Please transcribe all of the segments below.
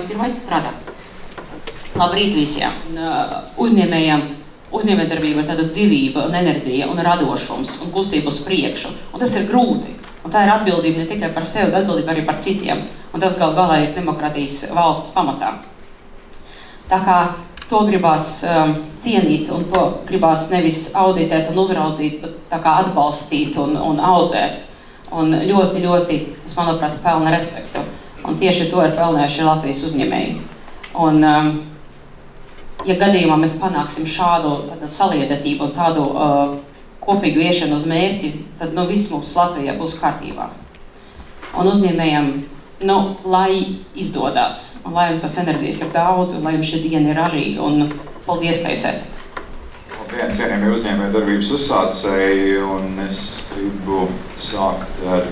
pirmais strādā. Labrīt visiem. Uzņēmējdarbība ir tāda dzīvība un enerģija un radošums un kustība uz priekšu. Un tas ir grūti. Un tā ir atbildība ne tikai par sevi, bet atbildība arī par citiem. Un tas gal galā ir demokrātijas valsts pamatā. Tā kā to gribās cienīt un to gribās nevis auditēt un uzraudzīt, bet tā kā atbalstīt un audzēt. Un ļoti, tas manuprāt, pelna respektu. Un tieši to ir pelnējuši Latvijas uzņēmēji. Un, ja gadījumā mēs panāksim šādu saliedētību un tādu kopīgu iešanu uz mērķi, tad viss mums Latvijā būs kārtībā. Un uzņēmējiem, lai izdodas, un lai jums tas enerģijas ir daudz, un lai jums šī diena ir ražīga, un paldies, ka jūs esat. Labdien, cienījamie uzņēmējdarbības uzsācēji, un es gribu sākt ar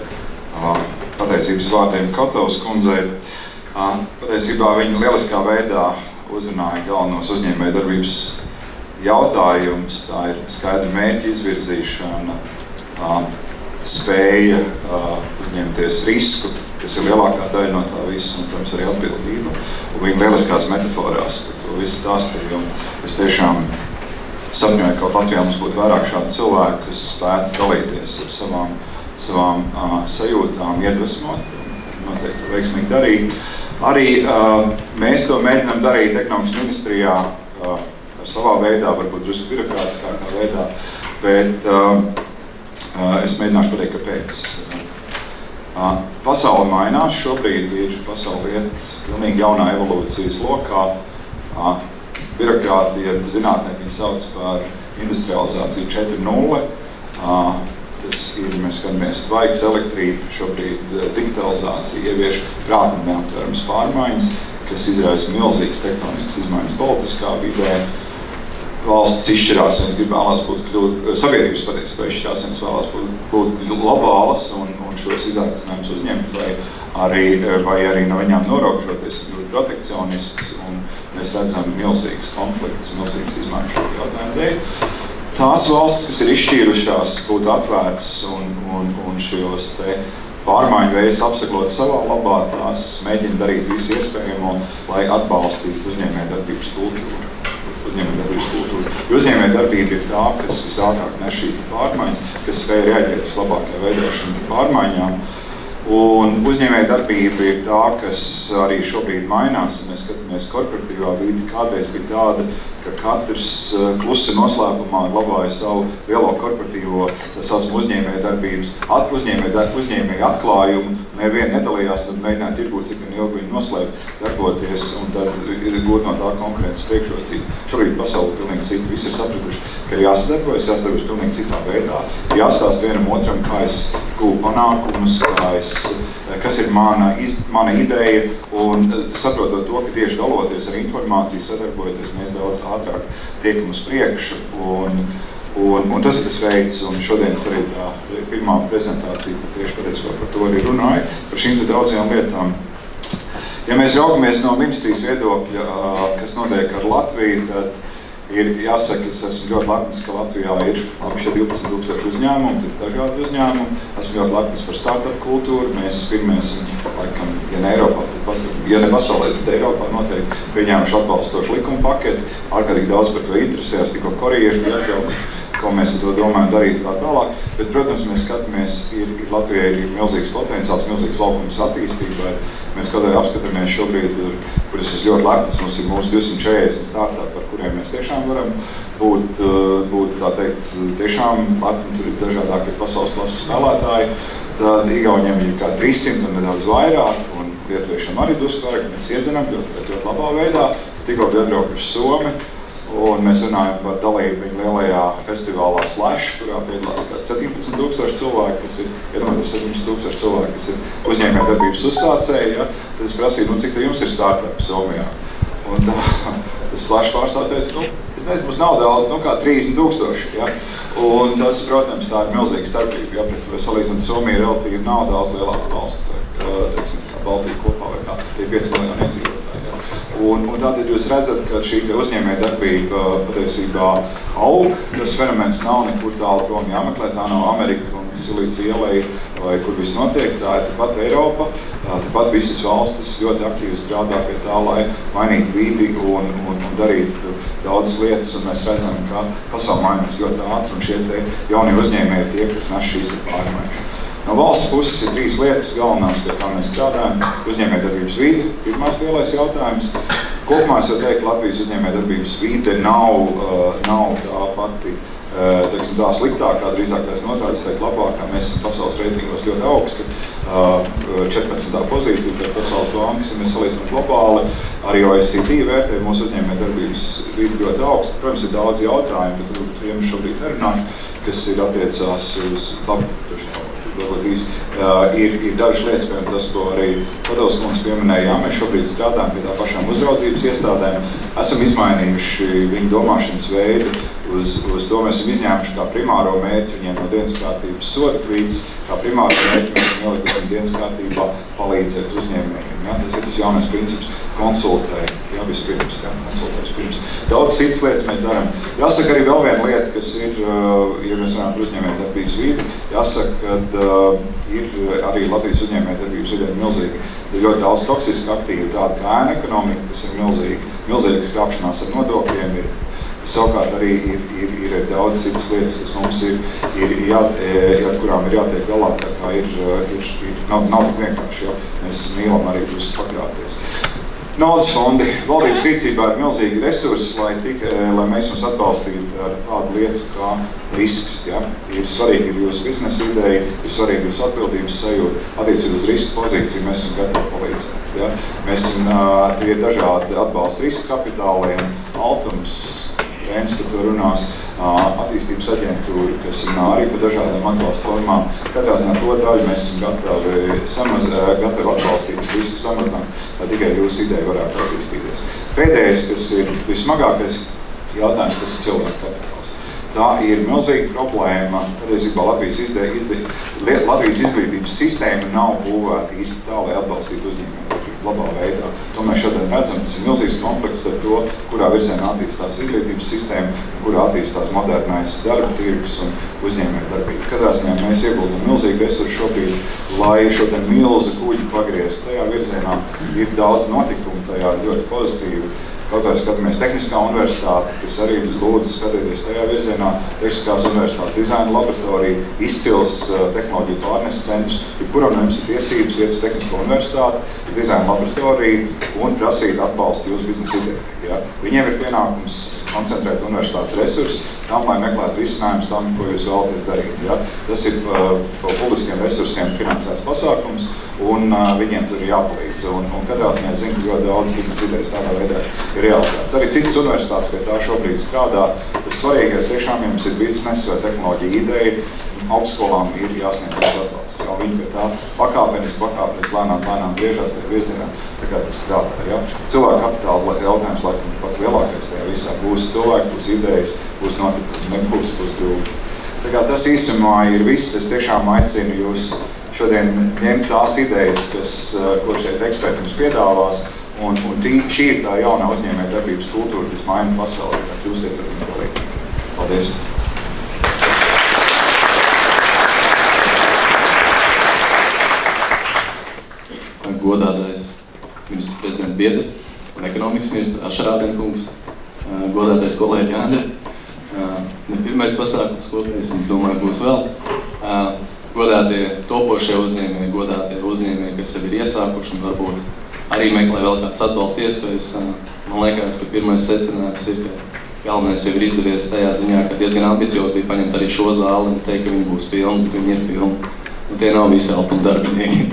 pateicības vārdiem Kotovas kundzei. Patiesībā viņa lieliskā veidā uzrunāja galvenos uzņēmējdarbības jautājumus. Tā ir skaidra mērķa izvirzīšana, spēja uzņemties risku, kas ir lielākā daļa no tā visa, un, protams, arī atbildība. Un viņa lieliskās metaforās par to visu stāstīja. Es tiešām sapņoju, ka Latvijā mums būtu vairāk šādu cilvēku, kas spētu dalīties ar savām sajūtām, iedvesmot un noteikti to veiksmīgi darīt. Arī mēs to mēģinām darīt ekonomikas ministrijā ar savā veidā, varbūt drusku birokrātiskākā veidā, bet es mēģināšu pateikt, kāpēc. Pasaule mainās, šobrīd ir pasaule iet pilnīgi jaunā evolūcijas lokā. Birokrātija, zinātnieki sauc par industrializāciju 4.0. Tas ir, mēs skatāmies, tvaiks, elektrība, šobrīd digitalizācija, ievieš prātam neaptverams pārmaiņas, kas izraisa milzīgas tektoniskas izmaiņas politiskā vidē. Valsts izšķirās, viens grib vēlās būt sabiedrības patiesībā izšķirās, viens vēlās būt globālas un šos izaicinājumus uzņemt, vai arī no viņām norobežoties, ļoti protekcionisks, un mēs redzam milzīgas konflikts, milzīgas izmaiņas šo jautājumu dēļ. Tās valstis, kas ir izšķīrušās būt atvērtas un šos te pārmaiņu veidus apsaglot savā labā, tās mēģina darīt visu iespējamo, lai atbalstītu uzņēmējdarbības kultūru. Uzņēmējdarbība ir tā, kas visātrāk nes šīs pārmaiņas, kas spēj reaģēt uz labākajā veidā šīm pārmaiņām. Un uzņēmējdarbība ir tā, kas arī šobrīd mainās, un mēs skatāmies korporatīvā vidi, kādreiz bija tāda, ka katrs klusi noslēpumā glabāja savu lielo korporatīvo, tā saucam uzņēmējdarbības, uzņēmēju atklājumu, nevienu nedalījās, tad mēģināja tirgot, cik vien ilgi viņi noslēpt, darboties, un tad gūt no tā konkurences priekšrocība. Šobrīd pasauli pilnīgi citi, visi ir sapratuši, ka ir jāsadarbojas pilnīgi citā veidā. Ir jāstāst vienam otram, kā es gūvu panākumus, kas ir mana ideja, un saprotot to, ka tieši daloties ar informāciju, sadarbojoties, mēs daudz ātrāk tiekam uz priekšu, un tas ir tas veids, un šodienas arī tā pirmā prezentācija tieši patiesībā par to arī runāja, par šīm daudzajām lietām. Ja mēs raugamies no ministrijas viedokļa, kas notiek ar Latviju, tad ir jāsaka, es esmu ļoti lepns, ka Latvijā ir šie 12,000 uzņēmumi, ir dažādi uzņēmumi. Esmu ļoti lepns par startup kultūru. Mēs pirmie esam, laikam, ja ne Eiropā, ja ne pasaulē, tad Eiropā noteikti pieņēmuši atbalstošu likuma paketi. Ārkārtīgi daudz par to interesējās, tikko korejieši bija atbraukuši, ko mēs ar to domājam darīt tā tālāk. Bet, protams, mēs skatāmies, Latvijai ir milzīgs potenciāls, milzīgs laukums attīstībai. Mēs apskatāmies šobrīd, kur es esmu ļoti lepns, mums ir mūsu 240 startup, par kuriem mēs tiešām varam būt tā teikt, tiešām lepni, tur ir dažādākie pasaules klases spēlētāji. Tad Igauniem ir kā 300 un nedaudz vairāk, un lietuviešiem arī drusku vairāk, mēs iedzenam ļoti labā veidā. Tad tikko bija atbraukuši Somi, un mēs runājam par dalību viņa lielajā festivālā Slash, kurā piedalās kā 17,000 cilvēki, kas ir, iedomāties, 17,000 cilvēki, kas ir uzņēmējdarbības uzsācēji, ja? Tad es prasīju, cik jums ir startupi Somijā. Un tas Slash pārstāvtais, es nezinu, mums nav daudz, kā 30,000, ja? Un tas, protams, tā ir milzīga starpība, ja? Pret salīdzinām Somija relatīvi nav daudz lielāka valsts, teiksim, kā Baltija kopā vai kā tie 5 miljoni iedzīvotāji. Un tātad jūs redzat, ka šī patiesībā aug. Tas fenomens nav nekur tālu prom jāmeklē, tā nav Amerika un Silīcija ielai, vai kur viss notiek, tā ir tepat Eiropa, tepat visas valstis ļoti aktīvi strādā pie tā, lai mainītu vidi un darītu daudzas lietas, un mēs redzam, ka pasaule mainās ļoti ātri, un šie te jaunie uzņēmēji ir tie, kas nes šīs te pārmaiņas. No valsts puses ir 3 lietas galvenās, pie kā mēs strādājam. Uzņēmējdarbības vide, pirmais lielais jautājums. Kopumā es varu teikt, ka Latvijas uzņēmējdarbības vide nav tā pati tā sliktākā, drīzāk tās notādas teikt labākā. Mēs esam pasaules reitingos ļoti augsti, 14. pozīcija pēc Pasaules bankas, ja mēs salīdzinām globāli. Arī OECD vērtē mūsu uzņēmējdarbības vidi ļoti augsti. Protams, ir daudz jautājumu, bet tiem šobrīd nerunāšu, kas ir attiecās uz ir dažas lietas, piemēram, tas, ko arī Podovs kundze pieminēja, mēs šobrīd strādājam pie tā pašām uzraudzības iestādēm, esam izmainījuši viņu domāšanas veidu, uz to mēs esam izņēmuši kā primāro mērķi viņiem no dienas kārtības soda kvītas, kā primāro mērķi mēs esam ielikuši viņu dienas kārtībā palīdzēt uzņēmējiem. Ja? Tas ir tas jaunais princips, konsultēt, vispirms, konsultēt pirms. Daudz citas lietas mēs darām. Jāsaka arī vēl viena lieta, kas ir, ja mēs runājam par uzņēmējdarbības vidi, jāsaka, ka ir arī Latvijas uzņēmējdarbības vidē milzīgi. Ir ļoti daudz toksiski aktīvi, tāda kā ēna ekonomika, kas ir milzīgas krāpšanās ar nodokļiem. Savukārt arī ir daudz citas lietas, kas mums ar kurām ir jātiek galā, tā kā nav tik vienkārši, jo mēs mīlam arī drusku pakrāpties. Naudas fondi. Valdības rīcībā ir milzīgi resursi, lai mēs mums atbalstītu ar tādu lietu kā risks. Ja? Ir svarīgi jūsu biznesa ideja, ir svarīgi jūsu atbildības sajūta, attiecībā uz risku pozīciju mēs esam gatavi palīdzēt. Ja? Tie ir dažādi atbalsta riska kapitāliem, Altums, Rēns, par to runās, attīstības aģentūra, kas runā arī par dažādām atbalsta formām. Katrā ziņā to daļu mēs esam gatavi atbalstīt, risku samazināt, tā tikai jūsu ideja varētu attīstīties. Pēdējais, kas ir vismagākais jautājums, tas ir cilvēku kapitāls. Tā ir milzīga problēma. Patiesībā Latvijas izglītības sistēma nav būvēta īsti tā, lai atbalstītu uzņēmēju labā veidā. To mēs šodien redzam, tas ir milzīgs komplekss ar to, kurā virzienā attīstās izglītības sistēma, kurā attīstās modernais darba tirgus un uzņēmēju darbība. Katrā ziņā mēs ieguldam milzīgu resursu šobrīd, lai šo te milzu kuģi pagriezt tajā virzienā. Ir daudz notikumu tajā ļoti pozitīvi. Kaut vai skatāmies Tehniskā universitāte, kas arī lūdzu skatīties tajā virzienā, Tehniskās universitātes dizaina laboratorija, izcils tehnoloģiju pārneses centrs, kuram no jums ir tiesības iet uz Tehnisko universitāti, uz dizaina laboratoriju un prasīt atbalstu jūsu biznesa ideju. Ja? Viņiem ir pienākums koncentrēt universitātes resursus tam, lai meklētu risinājumus tam, ko jūs vēlaties darīt. Ja? Tas ir pa publiskiem resursiem finansēts pasākums, un viņiem tur ir jāpalīdz. Un katrā ziņā zinu, ka ļoti daudz biznesa idejas tādā veidā ir realizēts. Arī citas universitātes pie tā šobrīd strādā. Tas svarīgais tiešām jums ir biznesa vai tehnoloģija ideja, augstskolām ir jāsniedz jums atbalsts. Jo viņi pie tā pakāpeniski lēnām griežās tajā virzienā, tā kā tas strādā. Ja? Cilvēku kapitāla jautājums laikam ir pats lielākais tajā visā. Būs cilvēki, būs idejas, būs notikumi, nebūs grūti. Tā kā tas īsumā ir viss. Es tiešām aicinu jūs šodien ņemt tās idejas, ko šeit eksperti jums piedāvās, un šī ir tā jaunā uzņēmējdarbības kultūra, kas maina pasauli, kā kļūstiet par viņu dalībniekiem. Paldies! Godātais ministra prezidenta Biedra un ekonomikas ministra Ašarādien kungs, godātais kolēģi Andri. Ne pirmais pasākums kopējais, es domāju, būs vēl. Godātie topošie uzņēmēji, godātie uzņēmēji, kas sev ir iesākuši un varbūt arī meklē vēl kāds atbalsta iespējas. Man liekas, ka pirmais secinājums ir, ka galvenais jau ir izdevies tajā ziņā, ka diezgan ambiciozi bija paņemt arī šo zāli un teikt, ka viņi būs pilni, viņi ir pilni. Un tie nav visi Altuma darbinieki.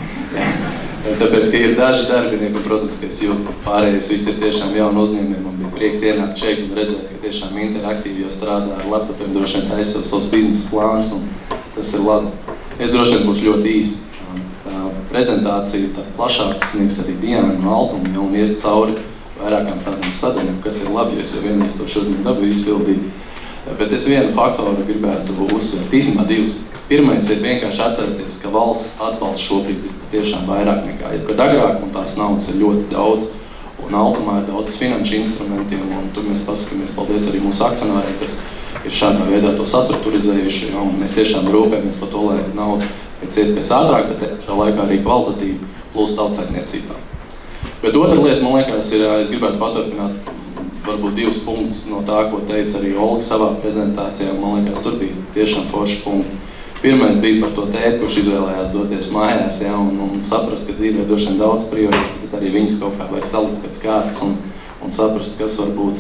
Tāpēc, ka ir daži darbinieki, un, protams, ka es jūtu pārējais, visi ir tiešām jauni uzņēmēji. Man bija prieks ienākt šeit un redzēt, ka tiešām interaktīvi jau strādā ar laptopiem, droši vien taisa savus biznesa plānus, un tas ir labi. Es droši vien būšu ļoti īsi. Tā prezentācija tā plašāk sniegs arī Diana no Altuma, un ies cauri vairākām tādām sadaļām, kas ir labi, jo es jau vienreiz to šodien dabūju izpildīt. Bet es vienu faktoru gribētu uzsvērt, īstenībā divus. Pirmais ir vienkārši atcerēties, ka valsts atbalsts šobrīd ir tiešām vairāk nekā jebkad agrāk, un tās naudas ir ļoti daudz. Un Altumā ir daudz finanšu instrumentiem, un tur mēs pasakamies paldies arī mūsu akcionāriem, kas ir šādā veidā to sastruktūrizējuši, un mēs tiešām rūpējamies par to, lai nauda pēc iespējas ātrāk, bet šā laikā arī kvalitatīvi plūst tautsaimniecībā. Bet otra lieta, man liekas, ir, es gribētu paturpināt varbūt 2 punktus no tā, ko teica arī Olga savā prezentācijā. Man liekas, tur bija tiešām forši punkti. Pirmais bija par to tēti, kurš izvēlējās doties mājās, ja, un saprast, ka dzīvē došana daudz prioritātes, bet arī viņas kaut kā vajag salikt pēc kārtas un saprast, kas varbūt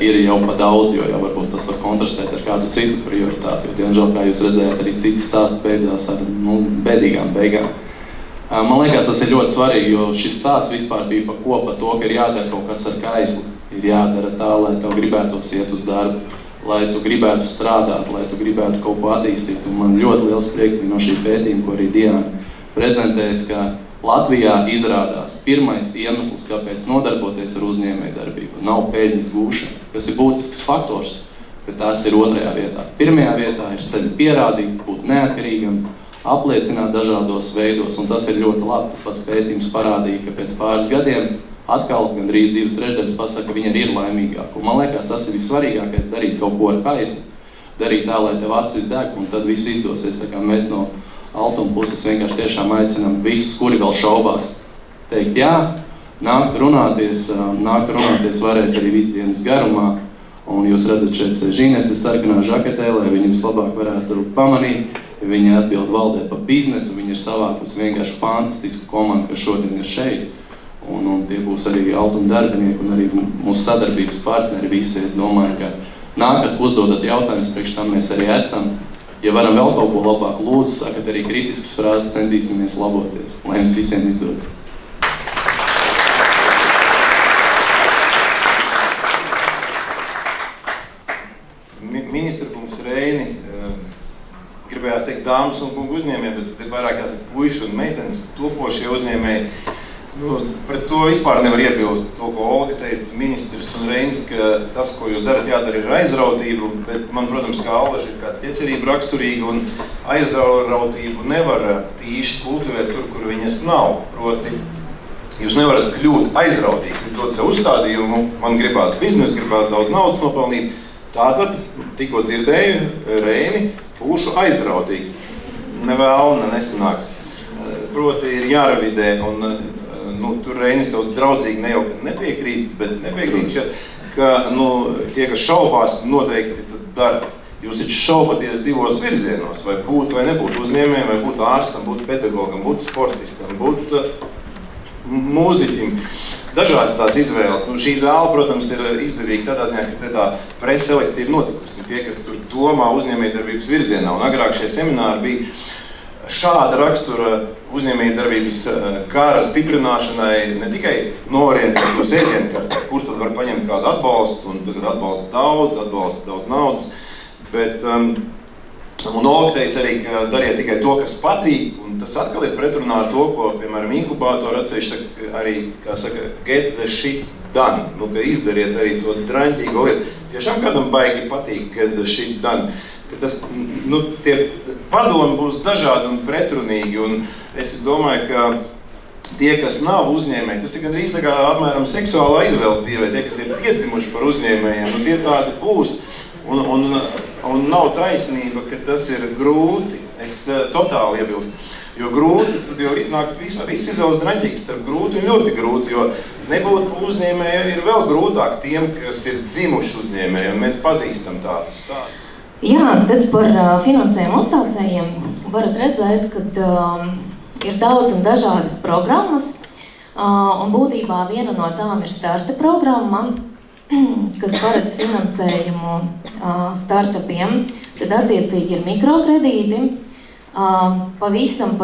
ir jau pa daudz, jo jau varbūt tas var kontrastēt ar kādu citu prioritāti, jo diemžēl, kā jūs redzējāt, arī cits stāsts beidzās ar bēdīgām beigām. Man liekas, tas ir ļoti svarīgi, jo šis stāsts vispār bija pa ko, pa to, ka ir jādara kaut kas ar kaisli. Ir jādara tā, lai tev gribētos iet uz darbu, lai tu gribētu strādāt, lai tu gribētu kaut ko attīstīt. Un man ļoti liels prieks bija no šī pētījuma, ko arī Diana prezentēs, ka Latvijā izrādās pirmais iemesls, kāpēc nodarboties ar uzņēmējdarbību. Nav peļņas gūšana, kas ir būtisks faktors, bet tās ir 2. vietā. 1. vietā ir sevi pierādīt, būt neatkarīgam, apliecināt dažādos veidos, un tas ir ļoti labi. Tas pats pētījums parādīja, ka pēc pāris gadiem atkal gandrīz 2/3 pasaka, ka viņa ir laimīgāka. Un man liekas, tas ir vissvarīgākais, darīt kaut ko ar kaisli, darīt tā, lai tev acis deg, un tad viss izdosies. Tā kā mēs no Altuma puses vienkārši tiešām aicinām visus, kuri vēl šaubās, teikt jā, nākt runāties varēs arī visu dienas garumā. Un jūs redzat šeit Žīnes, sarkanā žaketē, lai viņi vislabāk varētu pamanīt. Viņi atbild valdē par biznesu, viņi ir savākusi vienkārši fantastisku komandu, kas šodien ir šeit. Un tie būs arī Altuma darbinieki un arī mūsu sadarbības partneri visi. Es domāju, ka nākat, uzdodat jautājumus, priekš tam mēs arī esam. Ja varam vēl kaut ko labāk, lūdzu, sakat arī kritiskas frāzes, centīsimies laboties. Lai jums visiem izdodas. Ministra kungs Reini, gribējās teikt dāmas un kungu uzņēmēji, bet tad ir vairāk jāsaka puiši un meitenes topošie uzņēmēji. Pret to vispār nevar iebilst to, ko Olga teica, ministrs un Reinis, ka tas, ko jūs darat, jādara ir aizrautību, bet man, protams, kā Allaži ir kāda ķecerība raksturīga un aizrautību nevar tīši kultivēt tur, kur viņas nav. Proti, jūs nevarat kļūt aizrautīgs, es dotu sev uzstādījumu, man gribās biznesu, gribās daudz naudas nopelnīt. Tātad, tikko dzirdēju, Reini, būšu aizrautīgs. Nevēlna nesanāks. Proti, ir jārevidē un tur Reinis tev draudzīgi nepiekrīt, bet nepiekrīt, ka tie, kas šaubās, noteikti tad darat. Jūs taču šaubaties 2 virzienos, vai būt vai nebūt uzņēmējiem, vai būt ārstam, būt pedagogam, būt sportistam, būt mūziķim. Dažādas tās izvēles. Šī zāle, protams, ir izdevīga tādā ziņā, ka tā preselekcija ir notikusi. Tie, kas tur domā uzņēmējdarbības virzienā, un agrāk šie semināri bija šāda rakstura uzņēmējdarbības kara stiprināšanai ne tikai norientēt uz ēdienkartē, kur tad var paņemt kādu atbalstu, un tagad atbalsta daudz naudas, bet un Olga teica arī, ka dariet tikai to, kas patīk, un tas atkal ir pretrunā ar to, ko, piemēram, inkubātori atsevišķi arī, kā saka, get the shit done, ka izdariet arī to draņķīgo lietu. Tiešām kādam baigi patīk get the shit done. Tas, tie padomi būs dažādi un pretrunīgi, un es domāju, ka tie, kas nav uzņēmēji, tas ir gandrīz tā kā apmēram seksuālā izvēle dzīvē, tie, kas ir piedzimuši par uzņēmējiem, tie tādi būs, un nav taisnība, ka tas ir grūti, es totāli iebilstu, jo grūti, tad jau iznāk viss izvēles draņķīgs starp grūti un ļoti grūti, jo nebūt par uzņēmēju ir vēl grūtāk tiem, kas ir dzimuši uzņēmēji, un mēs pazīstam tādus. Jā, tad par finansējumu uzsācējiem varat redzēt, ka ir daudz un dažādas programmas, un būtībā viena no tām ir starta programma, kas paredz finansējumu startupiem. Tad attiecīgi ir mikrokredīti, pavisam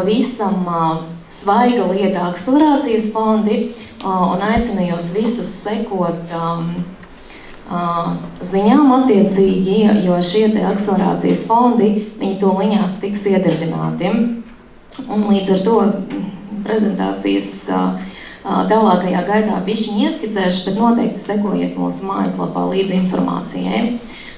svaiga lieta akcelerācijas fondi, un aicinu jūs visus sekot ziņām attiecīgi, jo šie te akcelerācijas fondi, viņi tūliņās tiks iedarbināti. Un līdz ar to prezentācijas tālākajā gaitā bišķiņi ieskicēšu, bet noteikti sekojiet mūsu mājaslapā līdz informācijai.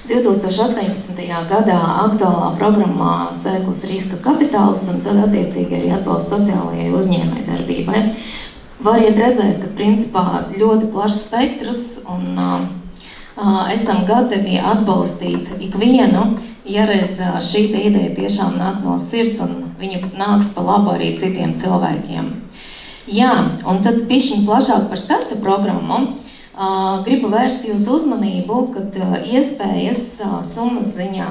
2018. gadā aktuālā programmā Sēklas riska kapitāls un tad attiecīgi arī atbalsts sociālajai uzņēmējdarbībai. variet redzēt, ka principā ļoti plašs spektrs un esam gatavi atbalstīt ikvienu, ja reiz šī ideja tiešām nāk no sirds un viņa nāks pa labu arī citiem cilvēkiem. Jā, un tad bišķiņ plašāk par starta programmu. Gribu vērst jūsu uzmanību, kad iespējas summas ziņā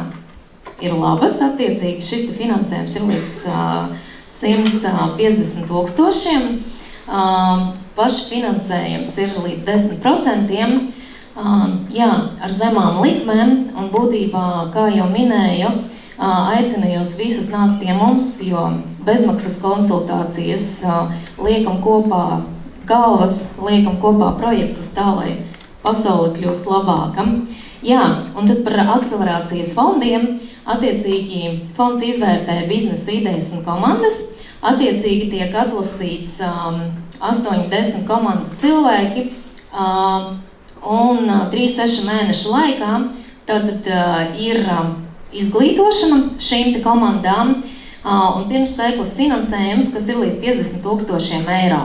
ir labas, attiecīgi šis finansējums ir līdz 150 000, pašfinansējums ir līdz 10%, jā, ar zemām likmēm, un būtībā, kā jau minēju, aicinu jūs visus nākt pie mums, jo bezmaksas konsultācijas liekam kopā galvas, liekam kopā projektus tā, lai pasaule kļūst labāka. Jā, un tad par akcelerācijas fondiem. Attiecīgi fonds izvērtē biznesa idejas un komandas. Attiecīgi tiek atlasīts 8-10 komandas cilvēki un 3-6 mēnešu laikā tad ir izglītošana šīm komandām un pirms saiklas finansējums, kas ir līdz 50 000 eiro.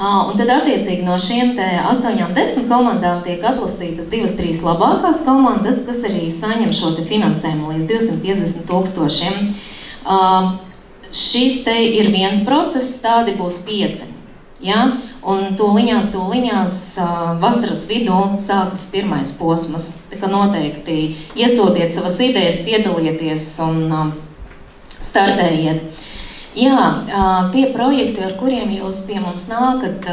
Un tad attiecīgi no šiem 8-10 komandām tiek atlasītas 2-3 labākās komandas, kas arī saņem šo finansējumu līdz 250 000. Šis te ir viens process, tādi būs 5. Ja? Un tūliņās vasaras vidū sākas pirmais posms. Tā kā noteikti iesūtiet savas idejas, piedalieties un startējiet. Jā, tie projekti, ar kuriem jūs pie mums nākat,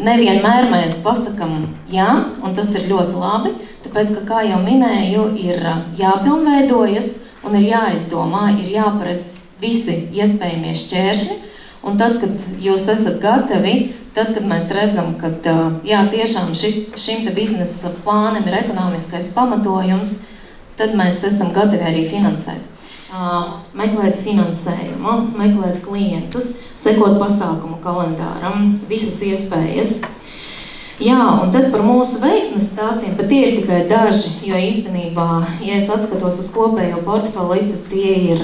nevienmēr mēs pasakam jā, un tas ir ļoti labi, tāpēc, ka, kā jau minēju, ir jāpilnveidojas un ir jāizdomā, ir jāparedz visi iespējamie šķēršļi, un tad, kad jūs esat gatavi, tad, kad mēs redzam, ka jā, tiešām šim te biznesa plānam ir ekonomiskais pamatojums, tad mēs esam gatavi arī finansēt. Meklēt finansējumu, meklēt klientus, sekot pasākumu kalendāram, visas iespējas. Jā, un tad par mūsu veiksmes stāstiem, bet tie ir tikai daži, jo īstenībā, ja es atskatos uz kopējo portfeli, tad tie ir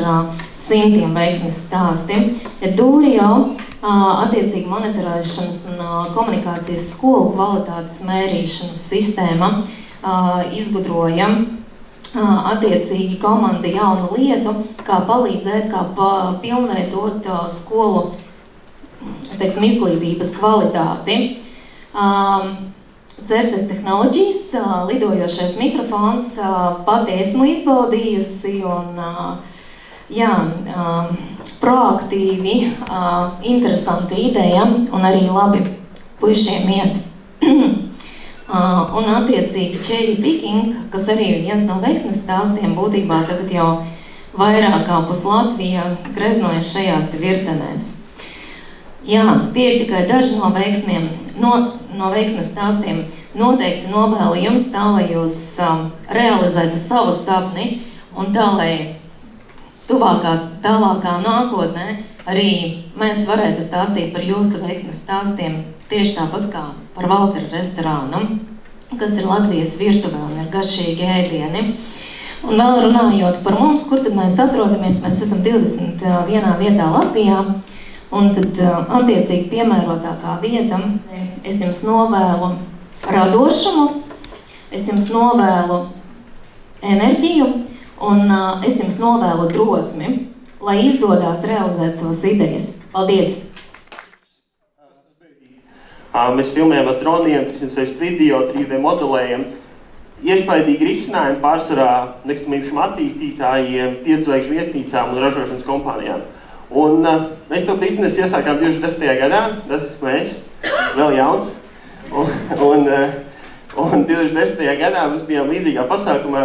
simtiem veiksmes stāsti. Ja Dūrio, attiecīgi monitorēšanas un komunikācijas skolu kvalitātes mērīšanas sistēma izgudroja attiecīgi komanda jaunu lietu, kā palīdzēt, kā pilnveidot skolu, teiksim, izglītības kvalitāti. Certes Technologies, lidojošais mikrofons, pati esmu izbaudījusi un jā, proaktīvi, interesanti ideja un arī labi puišiem iet. Un attiecīgi cherry picking, kas arī ir viens no veiksmes stāstiem, būtībā tagad jau vairāk kā pus Latvija greznojas šajās virtenēs. Jā, tie ir tikai daži no veiksmiem, no veiksmes stāstiem. Noteikti novēlu jums tā, lai jūs realizētu savu sapni un tā, lai tuvākā, tālākā nākotnē arī mēs varētu stāstīt par jūsu veiksmes stāstiem tieši tāpat kā par Valtera restorānu, kas ir Latvijas virtuvē un ir garšīgi ēdieni. Un vēl runājot par mums, kur tad mēs atrodamies, mēs esam 21 vietā Latvijā, un tad attiecīgi piemērotākā vieta, es jums novēlu radošumu, es jums novēlu enerģiju, un es jums novēlu drosmi, lai izdodās realizēt savas idejas. Paldies! Mēs filmējam ar droniem, 360 video, 3D modelējam. Iespaidīgi risinājumi pārsvarā nekustamīpašumu attīstītājiem, 5-zvaigžņu viesnīcām un ražošanas kompānijām. Un mēs to biznesu iesākām 2010. gadā, tas esmu mēs, vēl jauns. Un 2010. gadā mēs bijām līdzīgā pasākumā,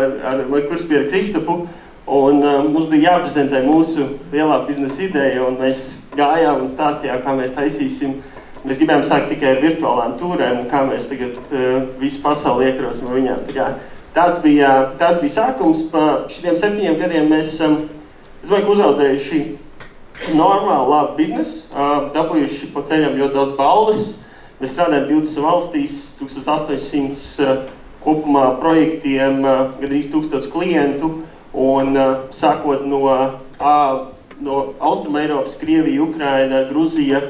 kurš bija ar Kristapu, un mums bija jāprezentē mūsu lielā biznesa ideja, un mēs gājām un stāstījām, kā mēs taisīsim. Mēs gribējām sākt tikai ar virtuālām tūrēm, un kā mēs tagad visu pasauli iekrosim ar viņām. Tāds bija sākums. Pa šitiem 7 gadiem mēs, es domāju, uzaudzējuši normāli labu biznesu, dabūjuši pa ceļam ļoti daudz balvas. Mēs strādājam 20 valstīs, 1800 kopumā projektiem, gandrīz 1000 klientu, un sākot no Austrumeiropas, Krievija, Ukraina, Gruzija,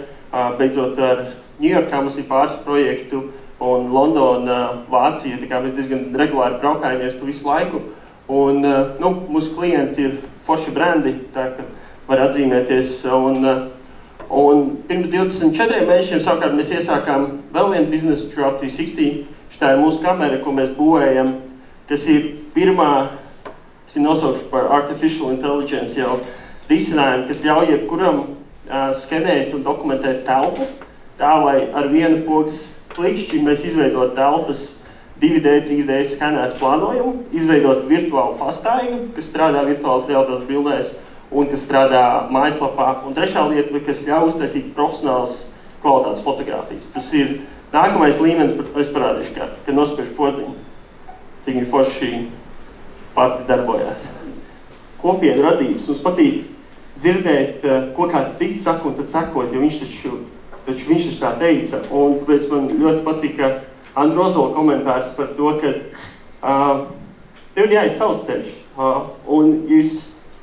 beidzot ar Ņujorkā mums ir pāris projektu, un Londona, Vācija, tā kā mēs diezgan regulāri braukājamies pa visu laiku. Un mūsu klienti ir forši brandi, tā ka var atzīmēties. Un pirms 24 mēnešiem savukārt mēs iesākām vēl vienu biznesu, Throughout 360. Šitā ir mūsu kamera, ko mēs būvējam, kas ir pirmā, es nosaukšu par Artificial Intelligence jau risinājumu, kas ļauj jebkuram skenēt un dokumentēt telpu, tā lai ar vienu pogas klikšķi mēs izveidot telpas 2D, 3D skanētu plānojumu, izveidot virtuālu pastaigu, kas strādā virtuālas realitātes bildēs un kas strādā mājaslapā. Un trešā lieta, kas ļauj uztaisīt profesionālas kvalitātes fotogrāfijas. Tas ir nākamais līmenis, bet es parādīšu, kad nospiešu podziņu, cik viņi forši pati darbojās. Kopienu radības. Mums patīk dzirdēt, ko kāds cits saka un tad sakot, jo viņš taču tā teica. Un tāpēc man ļoti patika Androzola komentārs par to, ka tev ir jāiet savs ceļš.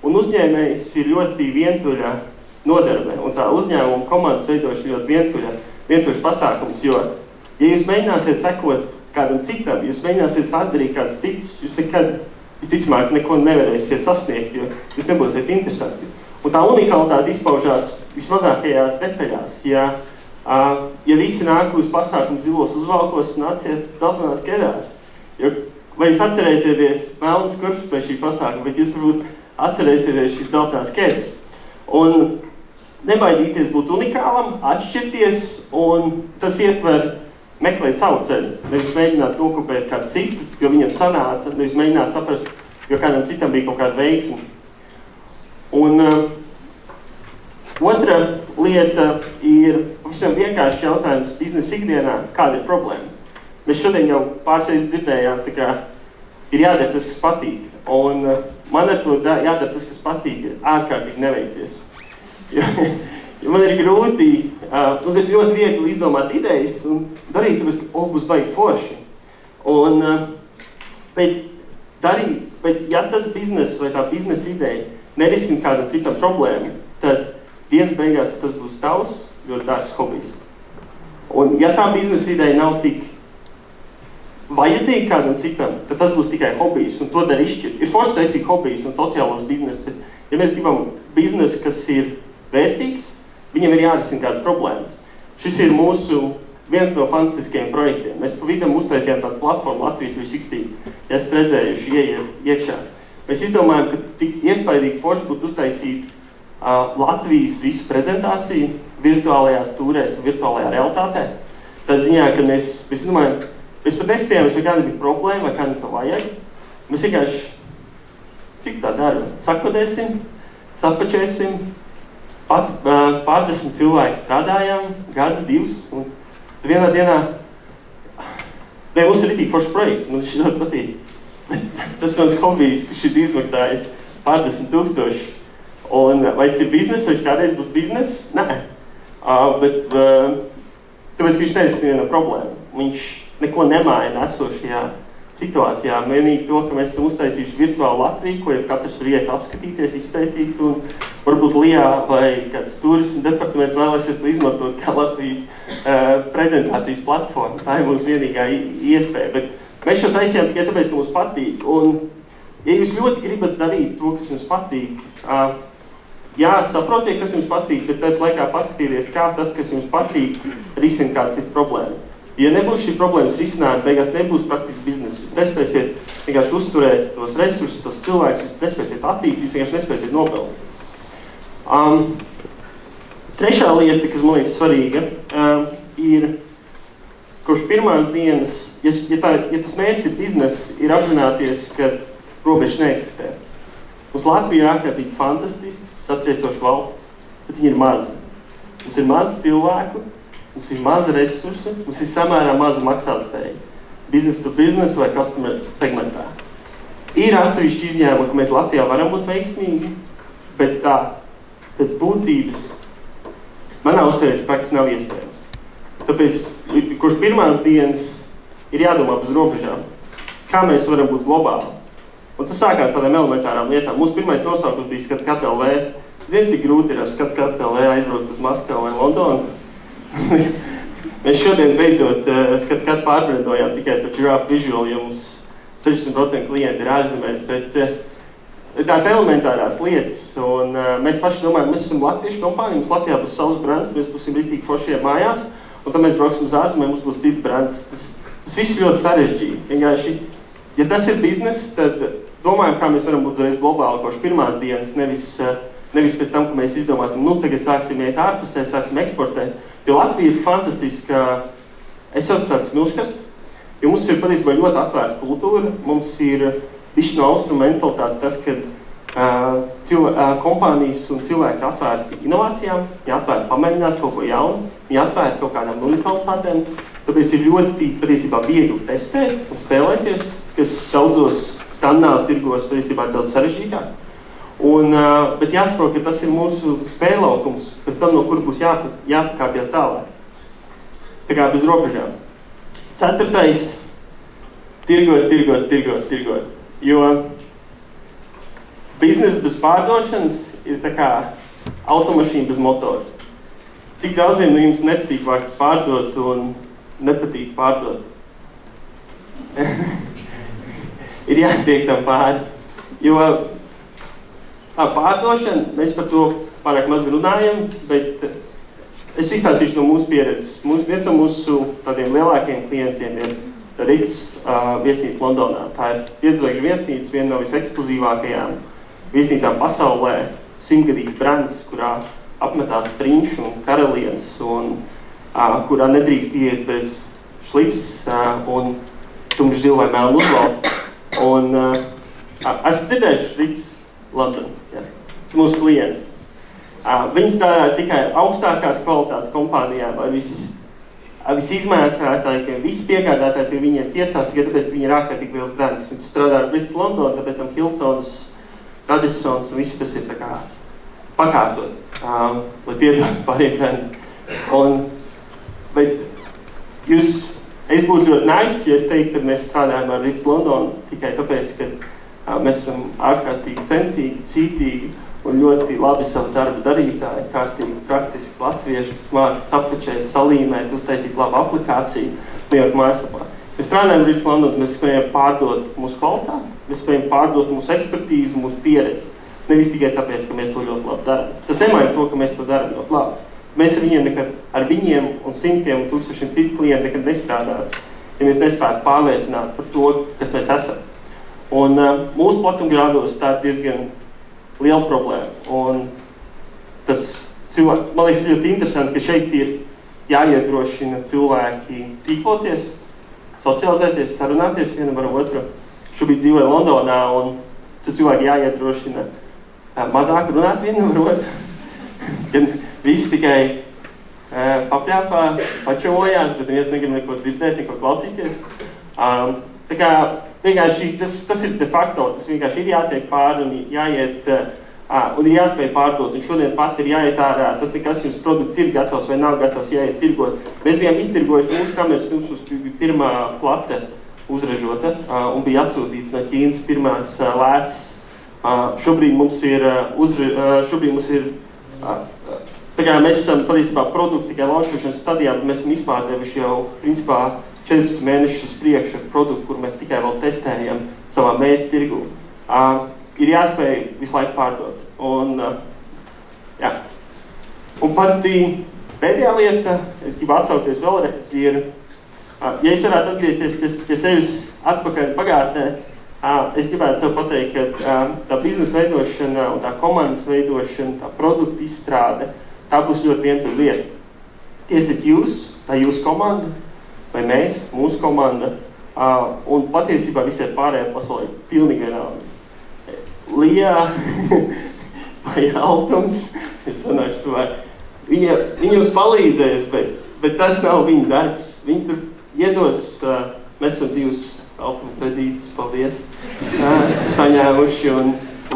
Un uzņēmējs ir ļoti vientuļa nodarbē. Un tā uzņēmuma komandas veidošana ļoti vientuļš pasākums, jo, ja jūs mēģināsiet sekot kādam citam, jūs mēģināsiet sadarīt kāds cits, jūs nekad, visticamāk, neko nevarēsiet sasniegt, jo jūs nebūsiet interesanti. Un tā unikalitāte izpaužās vismazākajās detaļās. Ja visi nāk uz pasākumu zilos uzvalkos, nāciet dzeltenās ķedās. Vai jūs atcerēsieties melnas kurpes pēc šī pasākuma, bet jūs varbūt atcerēsieties šīs dzeltenās ķedas. Un nebaidīties būt unikālam, atšķirties, un tas ietver meklēt savu ceļu. Nevis mēģināt nokopēt kādu citu, jo viņam sanāca, nevis mēģināt saprast, jo kādam citam bija kaut kāda veiksme. Un otra lieta ir visam vienkārši jautājums biznesa ikdienā, kāda ir problēma. Mēs šodien jau pārsreiz dzirdējām, tā kā ir jādara tas, kas patīk. Un man ar to jādara tas, kas patīk, ir ārkārtīgi neveicies. Jo man ir grūti, mums ir ļoti viegli izdomāt idejas un darīt, tāpēc, ka būs baigi forši. Bet ja tas biznes vai tā biznesa ideja nerisina kādam citam problēmu, tad dienas beigās tas būs tavs ļoti dārgs hobijs. Un ja tā biznesa ideja nav tik vajadzīga kādam citam, tad tas būs tikai hobijs, un to dar izšķirt. Ir forši taisīt hobijus un sociālos biznesus, bet ja mēs gribam biznesu, kas ir vērtīgs, viņam ir jārisina kāda problēma. Šis ir mūsu viens no fantastiskajiem projektiem. Mēs pa vidam uztaisījām tādu platformu Latvija 360, ja esat redzējuši, ieiet iekšā. Mēs izdomājam, ka tik iespaidīgi forši būtu uztaisīt Latvijas visu prezentāciju virtuālajās tūrēs un virtuālajā realitātē. Tad ziņā, ka mēs domājam, mēs pat neskatījāmies, vai kāda bija problēma, vai kādam to vajag. Mēs vienkārši, cik tā dara, sakladēsim, sapačēsim, pārdesmit cilvēki strādājām, gadu, divus, un vienā dienā, mums ir ritīgi foršs projekts, mums šī ļoti patīk. Tas ir mans hobijs, kurš ir izmaksājis pārdesmit tūkstoši. Un vai tas ir biznes, vai kādreiz būs biznes? Nē. Bet tāpēc, ka viņš nerisina vienu problēmu. Viņš neko nemaina esošajā situācijā. Vienīgi to, ka mēs esam uztaisījuši virtuālu Latviju, ko jau katrs var iet apskatīties, izpētīt, un varbūt LIA vai kāds turismu departaments vēlēsies to izmantot kā Latvijas prezentācijas platforma. Tā ir mūsu vienīgā iespēja. Bet mēs šo taisījām tikai tāpēc, ka mums patīk. Un, ja jūs ļoti gribat darīt to, kas jums patīk, saprotiet, kas jums patīk, bet tad laikā paskatīties, kā tas, kas jums patīk, risina kāds ir problēma. Ja nebūs šī problēmas risinājuma, beigās nebūs praktisks biznes. Jūs nespēsiet vienkārši uzturēt tos resursus, tos cilvēkus, jūs nespēsiet attīstīt, jūs vienkārši nespēsiet nopelnīt. Trešā lieta, kas man liekas svarīga, ir kopš pirmās dienas, ja tas mērķis ir biznes, ir apzināties, ka robežas neeksistē. Mums Latvija ir ārkārtīgi fantastisks, satriecošs valsts, bet viņi ir mazi. Mums ir maz cilvēku, mums ir maza resursu, mums ir samērā maza maksātspēja. Business to business vai customer segmentā. Ir atsevišķi izņēmumi, ka mēs Latvijā varam būt veiksmīgi, bet tā, pēc būtības, manā uztverē praktiski nav iespējams. Tāpēc, kurš pirmās dienas ir jādomā bez robežām, kā mēs varam būt globāli. Un tas sākās tādām elementārām lietām. Mūsu pirmais nosaukums bija Skats.LV. Zini, cik grūti ir ar Skats.LV aizbraukt uz Maskavu vai Londonu? Mēs šodien beidzot skatu pārbrendojām tikai par Giraffe Visual, jo mums 60% klienti ir ārzemēs, bet tās elementārās lietas, un mēs paši domājam, mēs esam latviešu kompānija, mums Latvijā būs savs brands, mēs būsim rītīgi foršie mājās, un tad mēs brauksim uz ārzemēm, mums būs cits brands. Tas viss ļoti sarežģīti. Vienkārši, ja tas ir biznes, tad domājam, kā mēs varam būt uzreiz globāli koši pirmās dienas, nevis pēc tam, ka mēs izdomāsim, tagad sāksim iet ārpusē, sāksim eksportēt. Jo Latvija ir fantastiska, es jau tāds milškas, jo mums ir patiesībā ļoti atvērta kultūra, mums ir višķi no austrumu mentalitātes tas, ka kompānijas un cilvēki atvērti inovācijām, viņi atvērti pamēģināt kaut ko jaunu, viņi atvērti kaut kādām unikalitātēm, tāpēc ir ļoti patiesībā viegli testēt un spēlēties, kas daudzos skandināvu tirgos patiesībā ir daudz sarežģītāk. Bet jāsaprot, ka tas ir mūsu spēlaukums, pēc tam, no kura būs jāpakāpjas tālāk. Tā kā bez robežām. 4. Tirgot. Jo biznesa bez pārdošanas ir tā kā automašīna bez motora. Cik daudziem no jums nepatīk vārds pārdot un nepatīk pārdot? Ir jātiek tam pāri. Jo pārdošana, mēs par to pārāk maz runājam, bet es izstāstīšu no mūsu pieredzes. Viens no mūsu tādiem lielākajiem klientiem ir Ritz viesnīca Londonā. Tā ir 5-zvaigžņu viesnīca, viena no visekskluzīvākajām viesnīcām pasaulē, 100-gadīgs brands, kurā apmetās prinču un karalienes, un kurā nedrīkst iet bez šlips un tumšs zila vai melnu uzvalku. Un esmu dzirdējuši Ritz London, tas ir mūsu klients. Viņi strādā tikai augstākās kvalitātes kompānijām, ar visizmētātāji, visi piegādātāji pie viņiem tiecās, tikai tāpēc, ka viņi ir ārkārtīgi liels brands. Viņi strādā ar Ritz London, tāpēc tam Hiltons, Radissons un viss tas ir tā kā pakārtot, lai piedāvāt pāriem brandiem. Es būtu ļoti naivs, ja es teiktu, ka mēs strādājam ar Ritz London tikai tāpēc, ka mēs esam ārkārtīgi centīgi, cītīgi un ļoti labi savu darbu darītāji, kārtīgi, praktiski latvieši, kas māca sapučēt, salīmēt, uztaisīt labu aplikāciju New York mājaslapā. Mēs strādājam ar Ritz London, mēs spējam pārdot mūsu kvalitāti, mēs spējam pārdot mūsu ekspertīzi, mūsu pieredzi. Nevis tikai tāpēc, ka mēs to ļoti labi darām. Tas nemaina to, ka mēs to darām ļoti labi. Mēs ar viņiem un simtiem un tūkstošiem citu klientu nekad nestrādājam, ja mēs nespētu pārliecināt par to, kas mēs esam. Un mūsu platumgrādos tā ir diezgan liela problēma. Un tas man liekas ļoti interesanti, ka šeit ir jāiedrošina cilvēki tīkloties, socializēties, sarunāties vienam ar otru. Šobrīd dzīvoju Londonā, un tur cilvēki jāiedrošina mazāk runāt vienam ar otru. Kad visi tikai papļāpā, pačovojās, bet neviens negrib neko dzirdēt, neko klausīties. Tā kā vienkārši tas ir de facto, tas vienkārši ir jātiek pāri un jāiet, un ir jāspēj pārdot, un šodien pat ir jāiet ārā, tas nekas jums produkts ir gatavs vai nav gatavs, jāiet tirgot. Mēs bijām iztirgojuši mūsu kameras, mums bija pirmā plate uzražota, un bija atsūtīts no Ķīnas pirmās lētas. Šobrīd mums ir, tā kā mēs esam patiesībā produktu tikai launčošanas stadijā, bet mēs esam izpārdevuši jau, principā, 14 mēnešus uz priekšu ar produktu, kur mēs tikai vēl testējam savā mērķa tirgū. Ir jāspēj visu laiku pārdot. Un pati pēdējā lieta, es gribu atsaukties vēlreiz, ir, ja es varētu atgriezties pie sevis atpakaļ pagātnē, es gribētu sev pateikt, ka tā biznesa veidošana un tā komandas veidošana, tā produkta izstrāde, tā būs ļoti vientuļa lieta. Tie esat jūs, tā jūsu komanda, vai mēs, mūsu komanda, un patiesībā visai pārējā pasaulē pilnīgi vienalga. Lijā vai Altums, es runāšu to vārdu, viņi jums palīdzēs, bet tas nav viņa darbs. Viņi tur iedos, mēs esam 2 Altuma kredītus, paldies, saņēmuši, un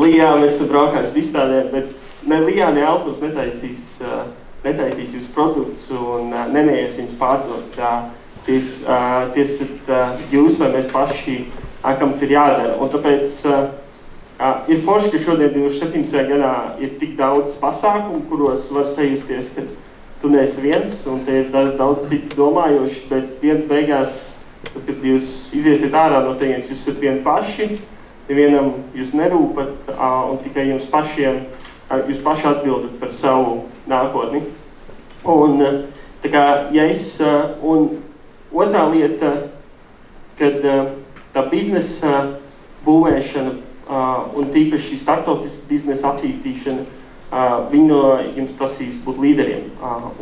Lijā mēs esam braukājuši uz izstādēm, bet ne Lijā, ne Altums netaisīs jūs produktus un neneies viņus pārdot. Ties jūs vai mēs paši, kam tas ir jādara. Un tāpēc ir forši, ka šodien 2017. gadā ir tik daudz pasākumu, kuros var sajusties, ka tu neesi viens, un te ir daudz citi domājoši, bet dienas beigās, kad jūs iziesiet ārā no teienes, jūs esat vieni paši, nevienam jūs nerūpat, un tikai jūs paši atbildat par savu nākotni. Un, tā kā, un otrā lieta, kad tā biznesa būvēšana un tīpaši šī starptautiska biznesa attīstīšana, viņi no jums prasīs būt līderiem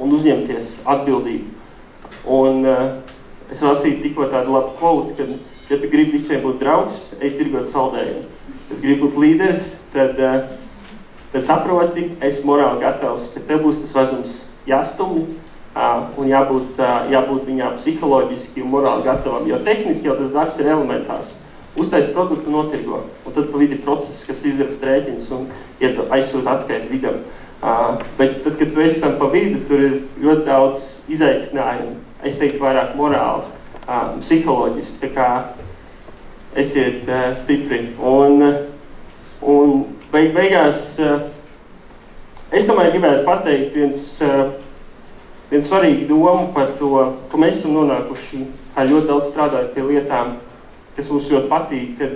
un uzņemties atbildību. Un es lasīju tikko tādu labu quote, kad, ja tu gribi visiem būt draugs, ej tirgot saldējumu. Ja gribi būt līderis, tad saproti, es morāli gatavs, ka tev būs tas vezums jāstumj un jābūt viņā psiholoģiski un morāli gatavam, jo tehniski jau tas darbs ir elementārs. Uztais produktu notirgo, un tad pa vidi process, kas izrakst rēķins un aizsūt atskaitu vidam. Bet tad, kad tu esi tam pa vidi, tur ir ļoti daudz izaicinājumu. Es teiktu vairāk morāli, psiholoģiski, tā kā esiet stipri. Un beigās, es tomēr gribētu pateikt viens svarīgi domu par to, ka mēs esam nonākuši ļoti daudz strādājot pie lietām, kas mums ļoti patīk, kad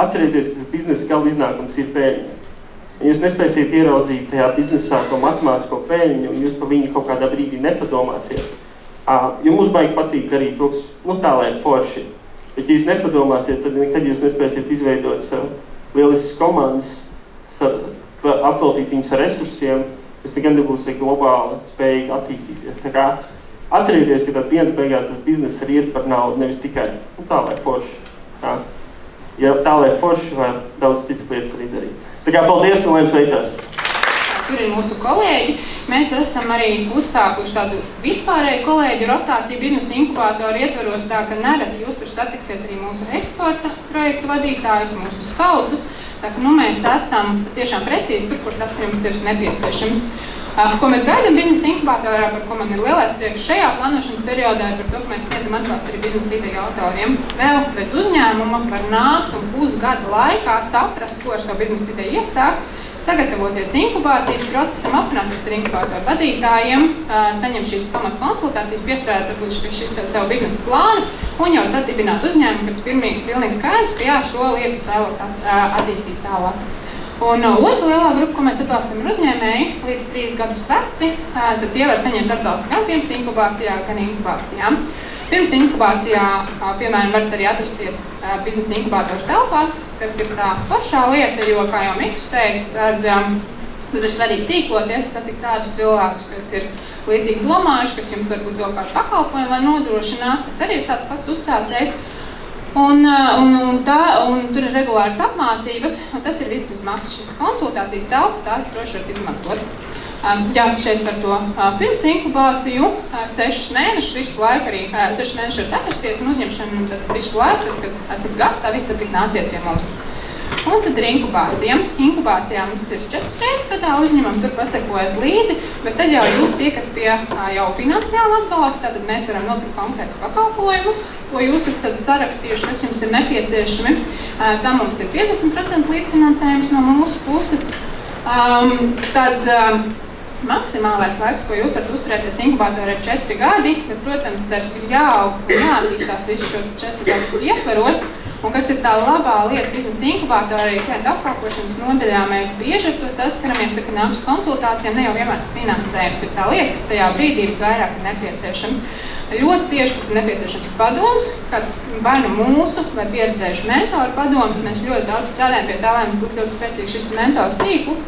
atcerieties, ka tas biznesa gala iznākums ir pēļņa. Ja jūs nespēsiet ieraudzīt tajā biznesā to matemātisko pēļņu, un jūs pa viņu kaut kādā brīdī nepadomāsiet, jo mums baigi patīk darīt to, tā lai forši. Bet ja jūs nepadomāsiet, tad nekad jūs nespēsiet izveidot savu lieliskas komandas, apveltīt viņus ar resursiem, kas nekad nebūs globāli spējīgi attīstīties. Tā kā atcerieties, ka tā dienas beigās tas bizness arī ir par naudu, nevis tikai tā lai forši. Ja tā lai forši var daudz citas lietas arī darīt. Tā kā paldies un lai jums veicās! Tur ir mūsu kolēģi. Mēs esam arī uzsākuši tādu vispārēju kolēģu rotāciju biznesa inkubātoru ietveros, tā ka nereti jūs tur satiksiet arī mūsu eksporta projektu vadītājus, mūsu skautus. Tā ka mēs esam tiešām precīzi tur, kur tas jums ir nepieciešams. Ko mēs gaidām biznesa inkubatorā, par ko man ir lielais prieks šajā plānošanas periodā, par to, ka mēs sniedzam atbalstu arī biznesa ideju autoriem. Vēl bez uzņēmuma var nākt un pusgada laikā saprast, ko ar savu biznesa ideju iesākt, sagatavoties inkubācijas procesam, apmaināties ar inkubātoru vadītājiem, saņemt šīs pamatu konsultācijas, piestrādāt varbūt pie šī savu biznesa plānu un jau tad dibināt uzņēmumu, kad pilnīgi skaidrs, ka jā, šo lietu es vēlos attīstīt tālāk. Un otra lielā grupa, ko mēs atbalstam, ir uzņēmēji līdz 3 gadus veci, tad tie var saņemt atbalstu gan pirms inkubācijā, gan inkubācijām. Pirms inkubācijā, piemēram, varat arī atrasties biznesa inkubātoru telpās, kas ir tā pašā lieta, jo, kā jau Mikus teica, tad ir svarīgi tīkloties, satikt tādus cilvēkus, kas ir līdzīgi domājuši, kas jums varbūt vēl kādu pakalpojumu var nodrošināt, kas arī ir tāds pats uzsācējs. Un tur ir regulāras apmācības, un tas ir viss bez maksas. Šis konsultācijas telpas, tās droši varat izmantot. Jā, šeit par to pirms inkubāciju 6 mēnešus, visu laiku arī 6 mēnešus varat atrasties un uzņemšanu, un tad visu laiku, kad esat gatavi, tad tik nāciet pie mums. Un tad ir inkubācija. Inkubācijā mums ir 4 reizes gadā uzņemam, tur pasakojat līdzi, bet tad jau jūs tiekat pie jau finansiāla atbalsta, tad mēs varam nopirkt konkrētus pakalpojumus, ko jūs esat sarakstījuši, kas jums ir nepieciešami. Tam mums ir 50% līdzfinansējums no mūsu puses. Tad maksimālais laiks, ko jūs varat uzturēties inkubātorā, ir 4 gadi, bet, protams, tad ir jāaug un jāattīstās visu šo 4 gadu ietveros. Un kas ir tā labā lieta biznesa inkubātorā, arī klientu apkalpošanas nodaļā, mēs bieži ar to saskaramies, tā kā nākas konsultācijām, ne jau vienmēr tas finansējums ir tā lieta, kas tajā brīdī visvairāk ir nepieciešams. Ļoti bieži tas ir nepieciešams padoms, kāds vai nu mūsu vai pieredzējuši mentoru padoms. Mēs ļoti daudz strādājam pie tā, lai mums būtu ļoti spēcīgs šis mentoru tīkls.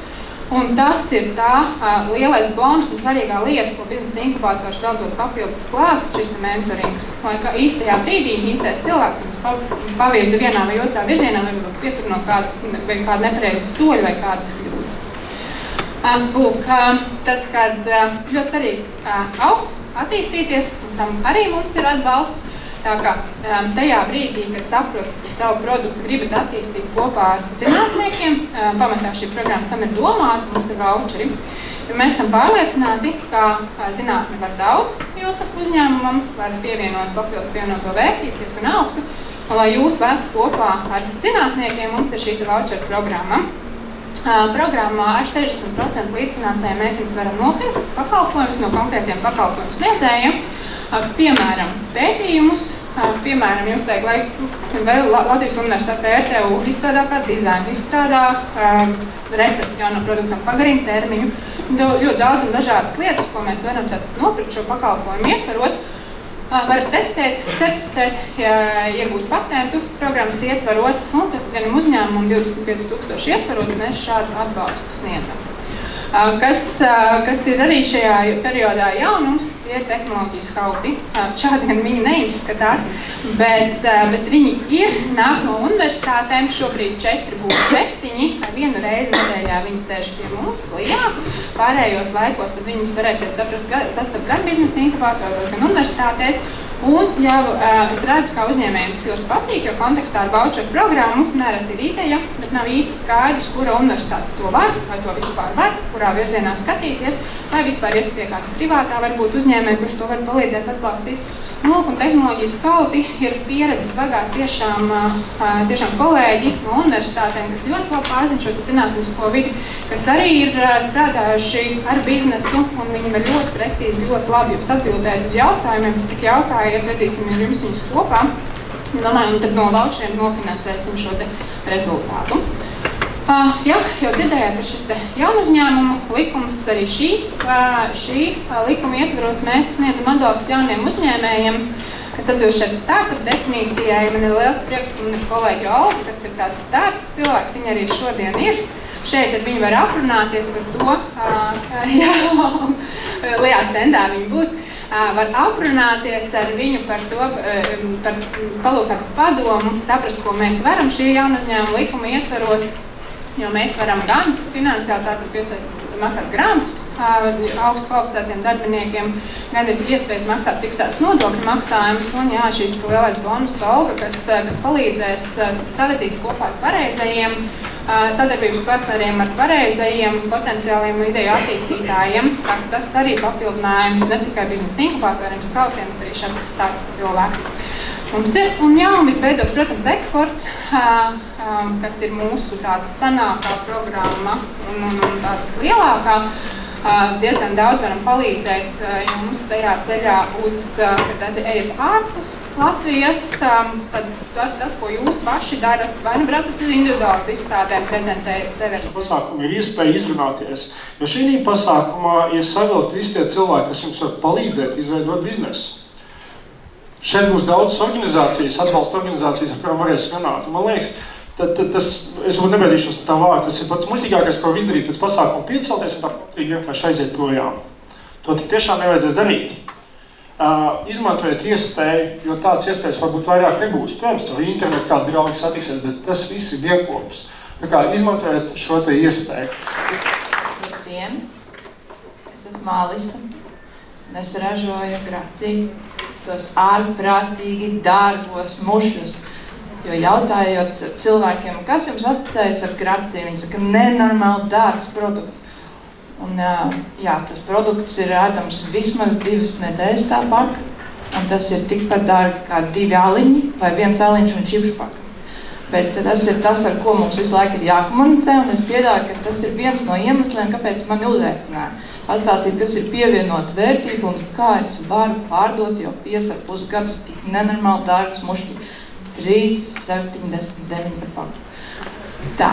Un tas ir tā lielais bonus un svarīgā lieta, ko biznesa inkubātors vēl dod papildus klāt, šis mentorings. Lai kā īstajā brīdī, īstais cilvēks mums pavirza vienā vai otrā virzienā, vai varbūt pietur no kāda nepareizes soļa vai kādas kļūdas. Tad, kad ļoti svarīgi augt, attīstīties, un tam arī mums ir atbalsts. Tā kā tajā brīdī, kad saprotat, ka savu produktu gribat attīstīt kopā ar zinātniekiem, pamatā šī programma tam ir domāta, mums ir voucheri. Mēs esam pārliecināti, ka zinātne var daudz jūsu uzņēmumam, var pievienot papildus pievienoto vērtību, diezgan augstu, un lai jūs vestu kopā ar zinātniekiem, mums ir šī voucheru programma. Programmā ar 60% līdzfinansējumu mēs jums varam nopirkt pakalpojumus no konkrētiem pakalpojumu sniedzējiem. Piemēram, pētījumus, piemēram, jums vajag, lai Latvijas Universitāte RTU izstrādā kādu dizainu, izstrādā recepti jaunam produktam, pagarina termiņu. Ļoti daudz un dažādas lietas, ko mēs varam nopirkt šo pakalpojumu ietvaros. Varat testēt, certificēt, iegūt patentu programmas ietvaros, un tad gan uzņēmumu 25 000 ietvaros mēs šādu atbalstu sniedzam. Kas ir arī šajā periodā jaunums, tie ir tehnoloģiju skauti. Šādi gan viņi neizskatās, bet viņi nāk no universitātēm, šobrīd 4 būs 7, vienu reizi nedēļā viņi sēž pie mums, lijā. Pārējos laikos tad viņus varēsiet sastapt gan biznesa inkubatoros, gan universitātēs. Un jau es redzu, kā uzņēmējiem tas ļoti patīk, jo kontekstā ar voucher programmu nereti ir ideja, bet nav īsti skaidrs, kura universitāte to var, vai to vispār var, kurā virzienā skatīties, vai vispār iet pie kāda privātā varbūt uzņēmēja, kurš to var palīdzēt atbalstīt. Un tehnoloģiju skauti ir pieredzes bagāti tiešām kolēģi no universitātēm, kas ļoti labi pārzina šo zinātnisko vidi, kas arī ir strādājuši ar biznesu, un viņi var ļoti precīzi, ļoti labi jums atbildēt uz jautājumiem. Tik jautājiet, vedīsim jums viņus kopā, domāju, un tad no voucheriem nofinansēsim šo rezultātu. Jā, jau dzirdējāt par šis jaunu uzņēmumu likums, arī šī likuma ietvaros mēs sniedzam atbalstu jauniem uzņēmējiem, kas atbilst šeit startup definīcijai. Man ir liels prieks, ka man ir kolēģi Olga, kas ir tāds startup cilvēks, viņa arī šodien ir. Šeit viņi var aprunāties par to, lielā stendā viņi būs, var aprunāties ar viņu par to, par palūkātu padomu, saprast, ko mēs varam šī jauna uzņēmuma likuma ietvaros. Jo mēs varam gan finansiāli tātad maksāt grantus augstu kvalificētiem darbiniekiem, gan ir iespējas maksāt fiksētas nodokļu maksājumus, un jā, šīs lielais bonus Olga, kas palīdzēs savedīs kopā ar pareizajiem sadarbības partneriem, ar pareizajiem potenciāliem ideju attīstītājiem. Tas arī papildinājums ne tikai biznesa inkubatoriem, skautiem, bet arī šāds startup cilvēks. Mums ir, un visbeidzot, protams, eksports, kas ir mūsu tāds sanākā programma un tāds lielākā. Diezgan daudz varam palīdzēt jums tajā ceļā kad ejat ārpus Latvijas. Tad tas, ko jūs paši darat, vai nu bratat uz individuālas izstādēm, prezentējat sevi. Pasākumi ir iespēja izrunāties, jo šī pasākumā ir savilkt visi tie cilvēki, kas jums var palīdzēt izveidot biznesu. Šeit būs daudzas organizācijas, atbalsta organizācijas, ar kurām varēs runāt. Man liekas, es nebaidīšos tā vārdu, tas ir pats muļķīgākais, ko izdarīt pēc pasākuma piecelties un tā patīk vienkārši aiziet projām. To tik tiešām nevajadzēs darīt. Izmantojiet iespēju, jo tādas iespējas varbūt vairāk nebūs. Protams, ar internetu kādu draugu satiksies, bet tas viss ir vienkopus. Tā kā izmantojiet šo te iespēju. Labdien! Es esmu Alisa, un es ražoju Graciju. Tos ārprātīgi dārgos mušļus. Jo jautājot cilvēkiem, kas jums asociējas ar Graciju, viņi saka, nenormāli dārgs produkts. Un jā, tas produkts ir ēdams vismaz 2 nedēļas tā paka, un tas ir tikpat dārgi kā 2 aliņi vai 1 aliņš un čipšu paka. Bet tas ir tas, ar ko mums visu laiku ir jākomunicē, un es piedāju, ka tas ir viens no iemesliem, kāpēc mani uzaicināja. Pastāstīt, kas ir pievienot vērtību un kā es varu pārdot jau 5,5 gadus tik nenormāli dārgus mušļi 3,79 par paku. Tā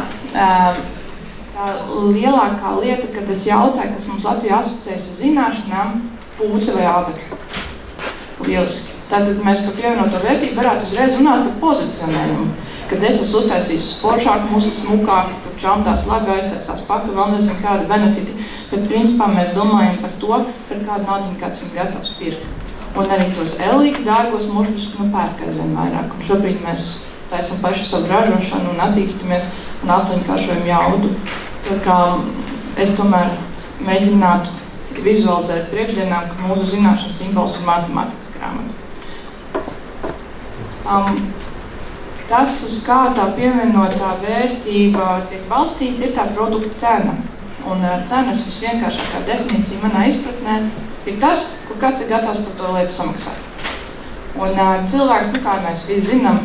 lielākā lieta, kad es jautāju, kas mums Latvijā asociējas ar zināšanām, pūce vai ābekļi. Lieliski. Tātad mēs par pievienoto vērtību varētu uzreiz runāt par pozicionējumu. Kad es esmu uztaisījis foršāku, mūsu smukāku, tur čaumdās labi aiztaisās paka, vēl nezinu kādi benefiti, bet principā mēs domājam par to, par kādu naudiņu kāds ir gatavs pirkt. Un arī tos elīgi dārgos mušļus pērk aizvien vairāk. Un šobrīd mēs taisam paši savu ražošanu un attīstamies un 8-kāršojam jaudu. Tā kā es tomēr mēģinātu vizualizēt priekšdienām, ka mūsu zināšanas simbols ir matemātikas grāmata. Tas, uz kā tā pievienotā vērtība tiek balstīta, ir tā produkta cena. Un cenas visvienkāršākā definīcija manā izpratnē ir tas, ko kāds ir gatavs par to lietu samaksāt. Un cilvēks, kā mēs visi zinām,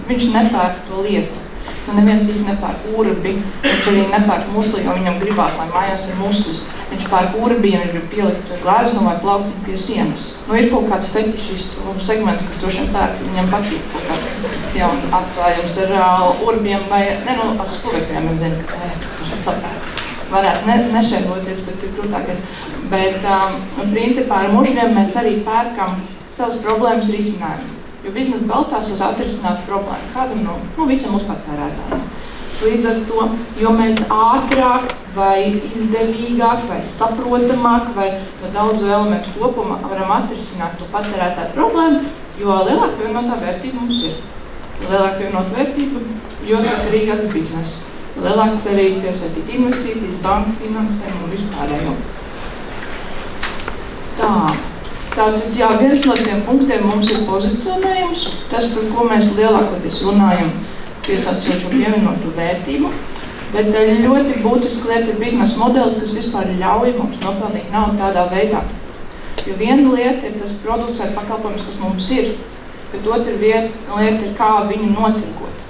viņš nepērk to lietu. Neviens īsti nepērk urbi, viņš arī nepērk musli, jo viņam gribās, lai mājās ir muslis. Viņš pērk urbi, ja viņš grib pielikt gleznu vai plauktiņu pie sienas. Ir kaut kāds fetišistu segments, kas droši vien pērk, viņam patīk kaut kāds jauna atklājums ar urbiem vai, ar skuvekļiem, es zinu, ka varētu nešēloties, bet ir grūtākais. Bet, principā, ar mužļiem mēs arī pērkam savas problēmas risinājumu. Jo biznesa balstās uz atrisinātu problēmu kādam no visiem uzpatērētājiem. Līdz ar to, jo mēs ātrāk vai izdevīgāk vai saprotamāk vai no daudzu elementu kopuma varam atrisināt to patērētāju problēmu, jo lielāka pievienotā vērtība mums ir. Lielāka pievienotā vērtība, jo sakarīgāks bizness. Lielāka cerība piesaistīt investīcijas, banku finansējumu un vispārējo. Tātad, viens no tiem punktiem mums ir pozicionējums, tas, par ko mēs lielākoties runājam, piesaucot šo pievienoto vērtību, bet ļoti būtiski lieta ir biznesa modelis, kas vispār ļauj mums nopelnīt naudu tādā veidā. Jo viena lieta ir tas produkts vai pakalpojums, kas mums ir, bet otra lieta ir, kā viņu notirgot.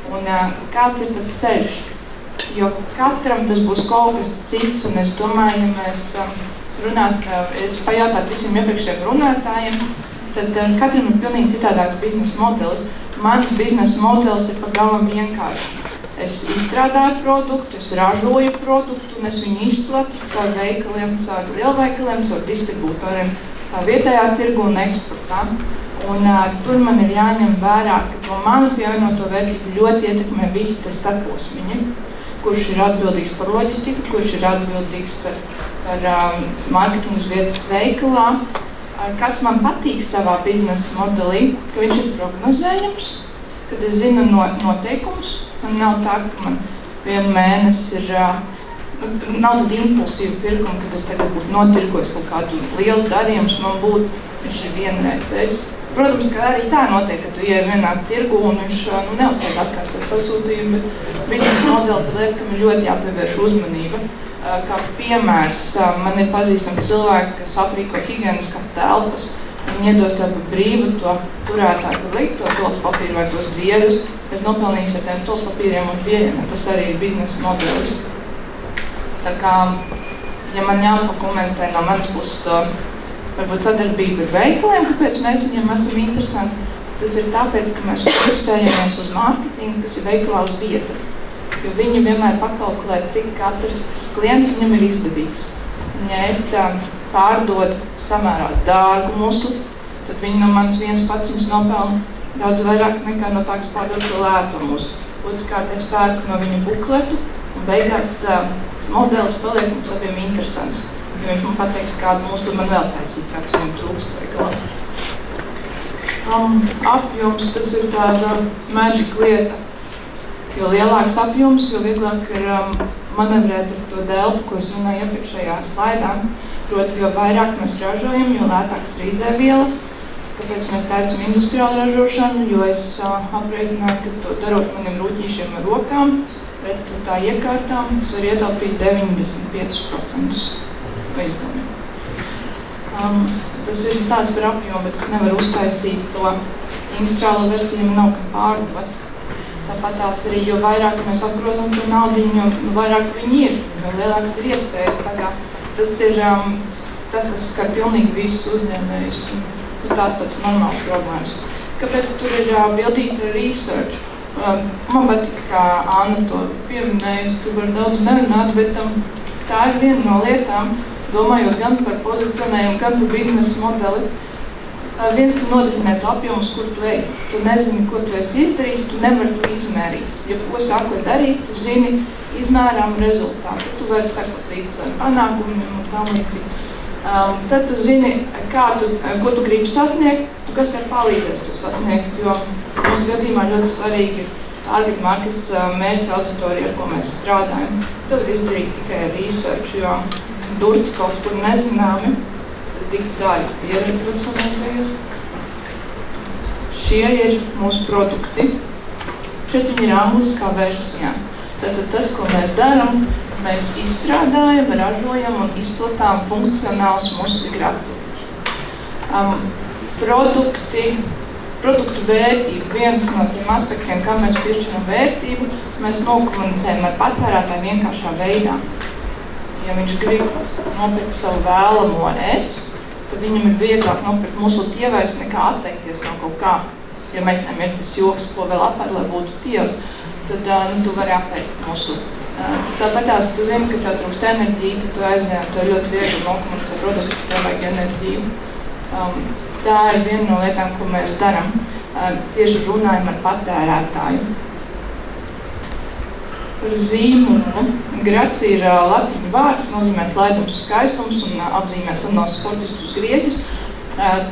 Un kāds ir tas ceļš? Jo katram tas būs kaut kas cits, un es domāju, ja mēs es pajautātu visiem iepriekšējiem runātājiem, tad katram ir pilnīgi citādāks biznesa modelis. Mans biznesa modelis ir pagalām vienkārši. Es izstrādāju produktu, es ražoju produktu, un es viņu izplatu caur veikaliem, caur lielveikaliem, caur distribūtoriem, tā vietējā tirgu un eksportā. Un tur man ir jāņem vērā, ka to manu pievienoto vērtību ļoti ietekmē visi tie starposmiņi, kurš ir atbildīgs par loģistiku, kurš ir atbildīgs par mārketingu uz vietas veikalā. Kas man patīk savā biznesa modelī, ka viņš ir prognozējams, kad es zinu noteikumus. Man nav tā, ka man vienu mēnesi ir, nav tāda impulsīva pirkuma, kad es tagad būtu notirgojis kaut kādu liels darījums, man būtu, viņš ir vienreizējs. Protams, ka arī tā notiek, ka tu ieej vienā tirgu un viņš neuztais atkārtot pasūtījumu, bet biznesa modelis ir lieta, kam ir ļoti jāpievērš uzmanība. Kā piemērs, man ir pazīstami cilvēki, kas aprīko higieniskās telpas, viņi iedos tev par brīvu to turētāju, kur likt to tolas papīru vai tos bieļus, es nopelnīšu ar tiem tolas papīriem un bieļiem, tas arī ir biznesa modelis. Tā kā, ja man jāpakomentē no manas puses to, varbūt sadarbība ar veikaliem, kāpēc mēs viņiem esam interesanti, tas ir tāpēc, ka mēs fokusējamies uz mārketingu, kas ir veikalā uz vietas. Jo viņi vienmēr pakalkulē, cik katrs klients viņam ir izdevīgs. Un ja es pārdodu samērā dārgu musli, tad viņi no manis viens pats nopelna daudz vairāk nekā no tā, kas pārdod šo lēto musli. Otrkārt, es pērku no viņa bukletu, un beigās modelis paliek mums abiem interesants. Jo viņš man pateiks, kādu musli man vēl taisīt, kāds viņam trūkst veikalā. Apjoms, tas ir tāda magic lieta. Jo lielāks apjoms, jo vieglāk ir manevrēt ar to deltu, ko es runāju iepriekšējā slaidā. Proti, jo vairāk mēs ražojam, jo lētāks ir izēvielas. Kāpēc mēs taisam industriālu ražošanu, jo es aprēķināju, ka to darot maniem rūķīšiem ar rokām, pretstatā iekārtām, es varu ietaupīt 95% izdevumiem. Tas ir stāsts par apjomu, bet es nevaru uztaisīt to industriālo versiju, nav kam pārdot. Tāpat tās arī, jo vairāk mēs apgrozam to naudiņu, jo vairāk viņi ir, jo lielāks ir iespējas. Tā kā tas ir tas, kas skar pilnīgi visus uzņēmējus, un tās tāds normāls problēmas. Kāpēc tur ir bildīta research? Man patīk, kā Anna to pieminējusi, tu var daudz nerunāt, bet tā ir viena no lietām, domājot gan par pozicionējumu, gan par biznesa modeli. Viens, tu nodefinē to apjomus, kur tu ej. Tu nezini, ko tu esi izdarījis, tu nevari to izmērīt. Ja ko sākot darīt, tu zini izmērām rezultātu. Tu vari sekot līdz panākumiem un tam līdzīgi. Tad tu zini, ko tu gribi sasniegt un kas tev palīdzēs to sasniegt. Jo mums gadījumā ļoti svarīgi ir target markets mērķu auditorija, ar ko mēs strādājam. To var izdarīt tikai ar research, jo durti kaut kur nezināmi. Tik daļa pieredze var samērķējies. Šie ir mūsu produkti. Šeit viņi ir angliskā versijā. Tātad tas, ko mēs darām, mēs izstrādājam, ražojam un izplatām funkcionāls mūsu integrāciju. Produkti Produktu vērtība, viens no tiem aspektiem, kā mēs piešķiram vērtību, mēs nokomunicējam ar patērētāju vienkāršā veidā. Ja viņš grib nopirkt savu vēlamo tad viņam ir vieglāk nopirkt mūsu tievais nekā atteikties no kaut kā. Ja meitenēm ir tas joks, ko vēl apēd, lai būtu tievs, tad tu vari apēst mūsu. Tāpatās tu zini, ka tev trūkst enerģija, tad tu aizņem, tev ļoti viegli nokomunicēt produktus, ka tev vajag enerģiju. Tā ir viena no lietām, ko mēs darām. Tieši runājam ar patērētāju. Par zīmolu. Gracija ir latīņu vārds, nozīmē slaidums, skaistums un apzīmē senos sportistus grieķus.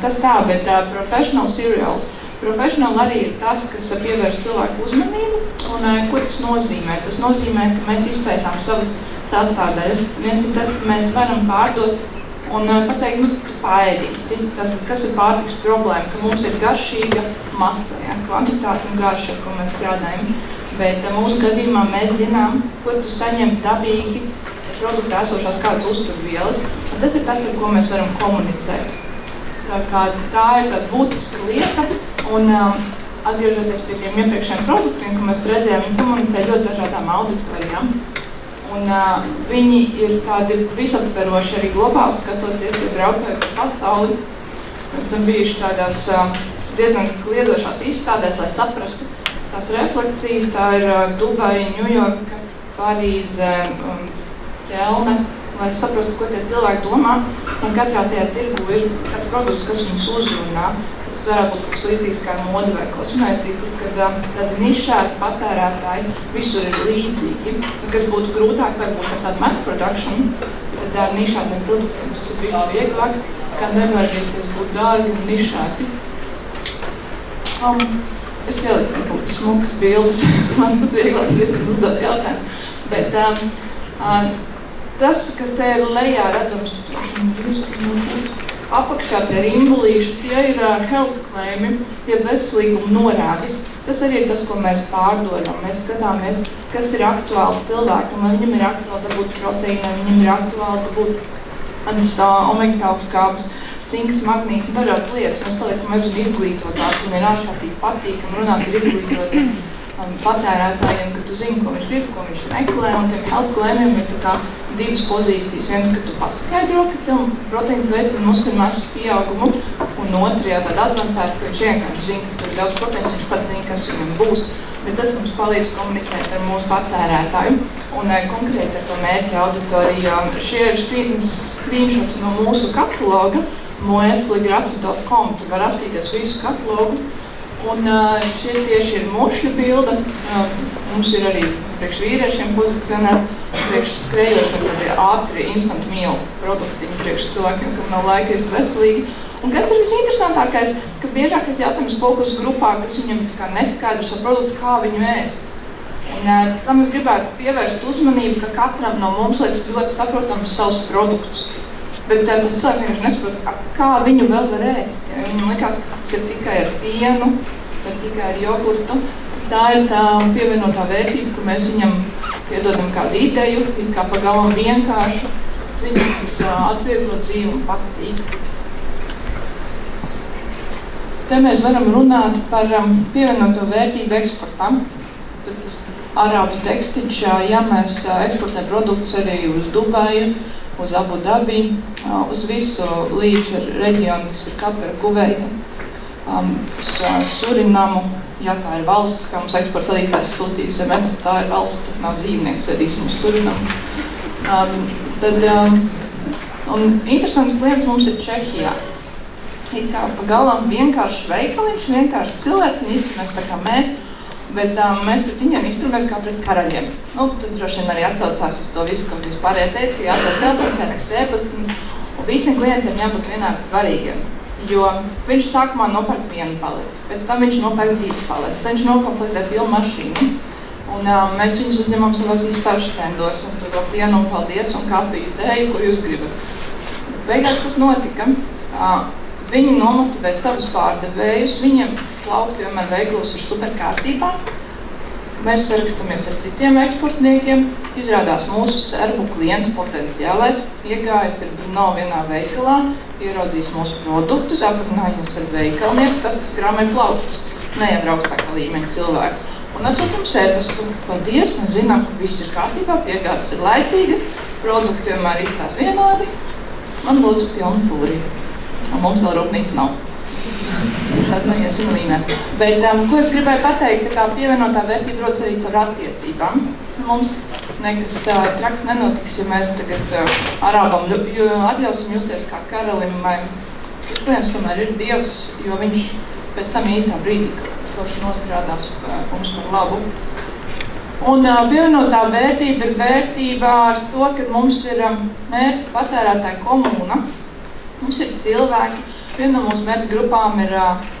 Tas tā, bet professional serials. Professional arī ir tas, kas pievērš cilvēku uzmanību. Un ko tas nozīmē? Tas nozīmē, ka mēs izpētām savas sastāvdaļas. Viens ir tas, ka mēs varam pārdot un pateikt, tu paēdīsi. Tātad, kas ir pārtiks problēma? Ka mums ir garšīga masa, kvantitāte un garša, ar ko mēs strādājam. Bet mūsu gadījumā mēs zinām, ko tu saņem dabīgi produktā esošās kādas uzturvielas. Un tas ir tas, ar ko mēs varam komunicēt. Tā ir tāda būtiska lieta. Un atgriežoties pie tiem iepriekšējiem produktiem, ko mēs redzējām, viņi komunicē ļoti dažādām auditorijām. Un viņi ir tādi visaptveroši arī globāli skatoties, ja braukājot pa pasauli. Mēs esam bijuši tādās diezgan kliedzošās izstādēs, lai saprastu tās refleksijas. Tā ir Dubaja, Ņujorka, Parīze, Ķelne, lai saprastu, ko tie cilvēki domā. Un katrā tajā tirgu ir kāds produkts, kas viņus uzrunā. Tas varētu būt kaut kas līdzīgs kā moda vai kosmētika, kad tādi nišēti patērētāji visur ir līdzīgi. Kas būtu grūtāk, varbūt ar tādu mass production, tad ar nišētiem produktiem tas ir bišķi vieglāk, kā nevajadzīties būt dārgi un nišēti. Es ieliku varbūt smukas bildes, man pat vieglāk uzdot jautājumus. Bet tas, kas te ir lejā redzams, apakšā tie rimbulīši, tie ir health claimi, tie veselīguma norādes. Tas arī ir tas, ko mēs pārdodam. Mēs skatāmies, kas ir aktuāli cilvēkam, vai viņam ir aktuāli dabūt proteīnu, vai viņam ir aktuāli dabūt omega-taukskābes, cinks, magnīs un dažādas lietas. Mēs paliekam aizvien izglītotāki un ir ārkārtīgi patīkami runāt ar izglītotiem patērētājiem, ka tu zini, ko viņš grib, ko viņš meklē, un tiem health claimiem ir tā kā divas pozīcijas. Viens, ka tu paskaidro, ka tev proteīns veicina muskuļu masas pieaugumu, un otrajā tāda advancēta, ka viņš vienkārši zina, ka tur ir daudz proteīns, viņš pat zina, kas viņam būs. Bet tas mums palīdz komunicēt ar mūsu patērētāju un konkrēti ar to mērķa auditoriju. Šie ir screenshots no mūsu kataloga, moesligraci.com, tu var aptīties visu katalogu. Un šie tieši ir mošļa bilde. Mums ir arī priekš vīriešiem pozicionēts, priekš skrejošiem tādi ātri instant meal produkti, priekš cilvēkiem, kam nav laika ēst veselīgi. Un kas ir visinteresantākais, ka biežākais jautājums fokus grupā, kas viņam tā kā neskaidrs ar produktu, kā viņu ēst. Un tam es gribētu pievērst uzmanību, ka katram no mums liekas ļoti saprotams savus produktus. Bet tas cilvēks vienkārši nesaprot, kā viņu vēl var ēst. Ja viņam likās, ka tas ir tikai ar pienu, vai tikai ar jogurtu. Tā ir tā pievienotā vērtība, ka mēs viņam piedodam kādu ideju, kā pa galam vienkāršu. Viņam tas atvieglo dzīvi un patīk. Te mēs varam runāt par pievienoto vērtību eksportam. Tur tas arābu tekstiņš, ja mēs eksportējam produktus arī uz Dubaju, uz Abu Dabi, uz visu līča reģionu, kas ir Katara, Kuveita, uz Surinamu, ja tā ir valsts, kā mums eksporta vadītājs sūtījis, ja mēs tā ir valsts, tas nav dzīvnieks, vedīsim uz Surinamu. Un interesants klients mums ir Čehijā. Ir kā pa galam vienkāršs veikaliņš, vienkāršs cilvēks, viņi izturmēs tā kā mēs, bet mēs pret viņiem izturamies kā pret karaļiem. Tas droši vien arī atsaucās uz to visu, ko jūs pārējie teica, ka jāatver telefons, jāraksta ēpastu, un visiem klientiem jābūt vienādi svarīgiem. Jo viņš sākumā nopērk vienu paleti, pēc tam viņš nopērk 2 paletes, tad viņš nokomplektē pilnu mašīnu. Un mēs viņus uzņemam savās izstāžu stendos, un tur vēl dienu un paldies un kafiju, tēju, ko jūs gribat. Beigās, kas notika? Viņi nomotivē savus pārdevējus, viņiem plaukti vienmēr veiklos ir superkārtībā. Mēs sarakstamies ar citiem eksportniekiem, izrādās mūsu serbu klients potenciālais, iegājis ir nav vienā veikalā, ieraudzījis mūsu produktus, aprunājies ar veikalnieku, tas, kas krāmē plauktus, ne jau augstākā līmeņa cilvēku. Un atsūtam sēpastu, paldies, mēs zinām, ka viss ir kārtībā, piegādes ir laicīgas, produkti vienmēr izstās vienādi, man lūdzu pilnu fūriju. Un mums vēl rūpnīca nav. Tad neiesim līmēt. Bet, ko es gribēju pateikt, ka tā pievienotā vērtība rodas arī ar attiecībām. Mums nekas traks nenotiks, ja mēs tagad arābam atļausim justies kā karalim, vai klients tomēr ir Dievs, jo viņš pēc tam īstā brīdī, kad forši noskrādās mums par labu. Un pievienotā vērtība ir vērtība ar to, ka mums ir mērķa patērētāja komūna, mums ir cilvēki. Viena no mūsu mērķa grupām ir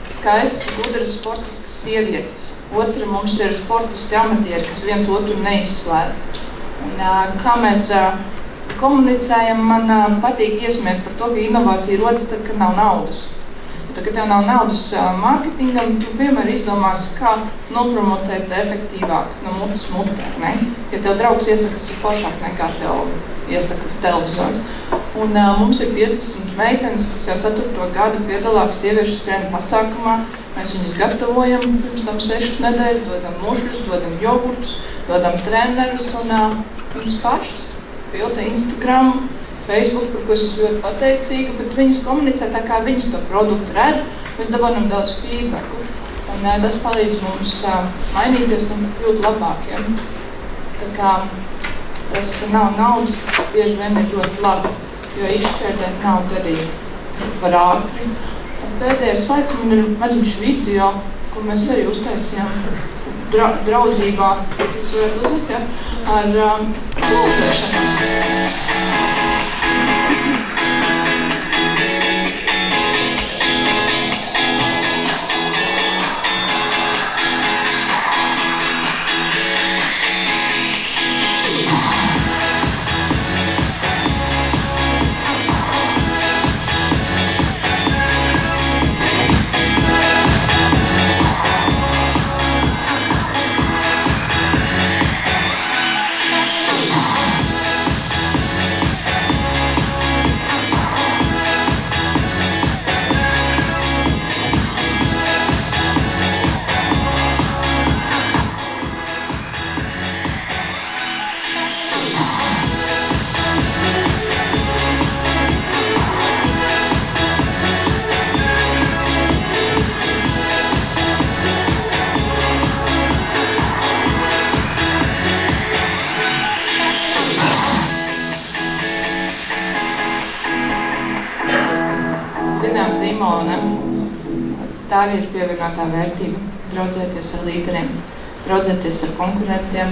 skaistas, gudras, sportiskas sievietes. Otra mums ir sportisti amatieri, kas viens otru neizslēdz. Un, kā mēs komunicējam, man patīk iesmiet par to, ka inovācija rodas tad, kad nav naudas. Tad, kad tev nav naudas mārketingam, tu vienmēr izdomāsi, kā nopromotēt efektīvāk no mutes mutē. Ne? Ja tev draugs iesaka, tas ir foršāk nekā tev iesaka televizors. Un mums ir 50 meitenes, kas jau 4. gadu piedalās sieviešu skrienu pasākumā. Mēs viņus gatavojam, pirms tam 6 nedēļas, dodam mušļus, dodam jogurtus, dodam trenerus un viņas pašas pilda Instagram, Facebook, par ko es esmu ļoti pateicīga, bet viņas komunicē tā, kā viņas to produktu redz, mēs dabonam daudz feedbacku. Un tas palīdz mums mainīties un kļūt labākiem. Tā kā tas, ka nav naudas, tas bieži vien ir ļoti labi, jo izšķērdēt naudu arī par ātri. Un pēdējais slaids man ir maziņš video, ko mēs arī uztaisījām draudzībā, kas varētu uzlikt, ja, ar klausēšanos. Tā arī ir pievienotā vērtība, draudzēties ar līderiem, draudzēties ar konkurentiem.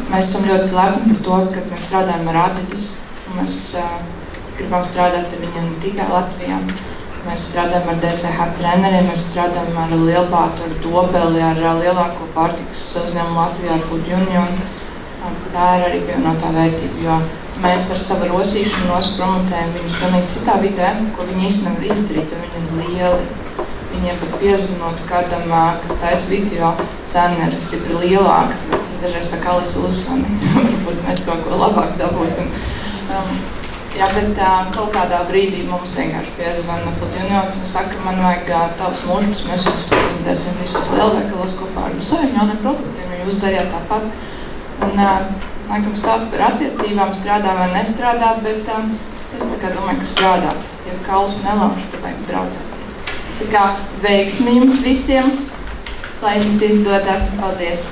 Mēs esam ļoti lepni par to, ka mēs strādājam ar Adidas, un mēs gribam strādāt ar viņiem ne tikai Latvijā. Mēs strādājam ar DCH treneriem, mēs strādājam ar Lielbātu, ar Dobeli, ar lielāko pārtikas uzņēmumu Latvijā, ar Food Union. Tā ir arī pievienotā vērtība, jo mēs ar savu rosīšanos promotējam viņus pilnīgi citā vidē, ko viņi īsti nevar izdarīt, jo viņi ir lieli. Viņiem pat piezvanot kādam, kas taisa video, cena ir stipri lielāka, tāpēc viņi dažreiz saka, Alisa uzsvani, varbūt mēs kaut ko labāk dabūsim. Jā, bet kaut kādā brīdī mums vienkārši piezvana Food Union un saka, man vajag tavs mušļus, mēs jūs prezentēsim visos lielveikalos kopā ar saviem jauniem produktiem, viņi uzdarījāt tāpat. Un, laikam stāsts par attiecībām strādā vai nestrādā, bet es tā kā domāju, ka strādā. Ja kauls nelauž, tad vajag draudzēties. Tā kā veiksmi jums visiem, lai jums izdodas. Paldies!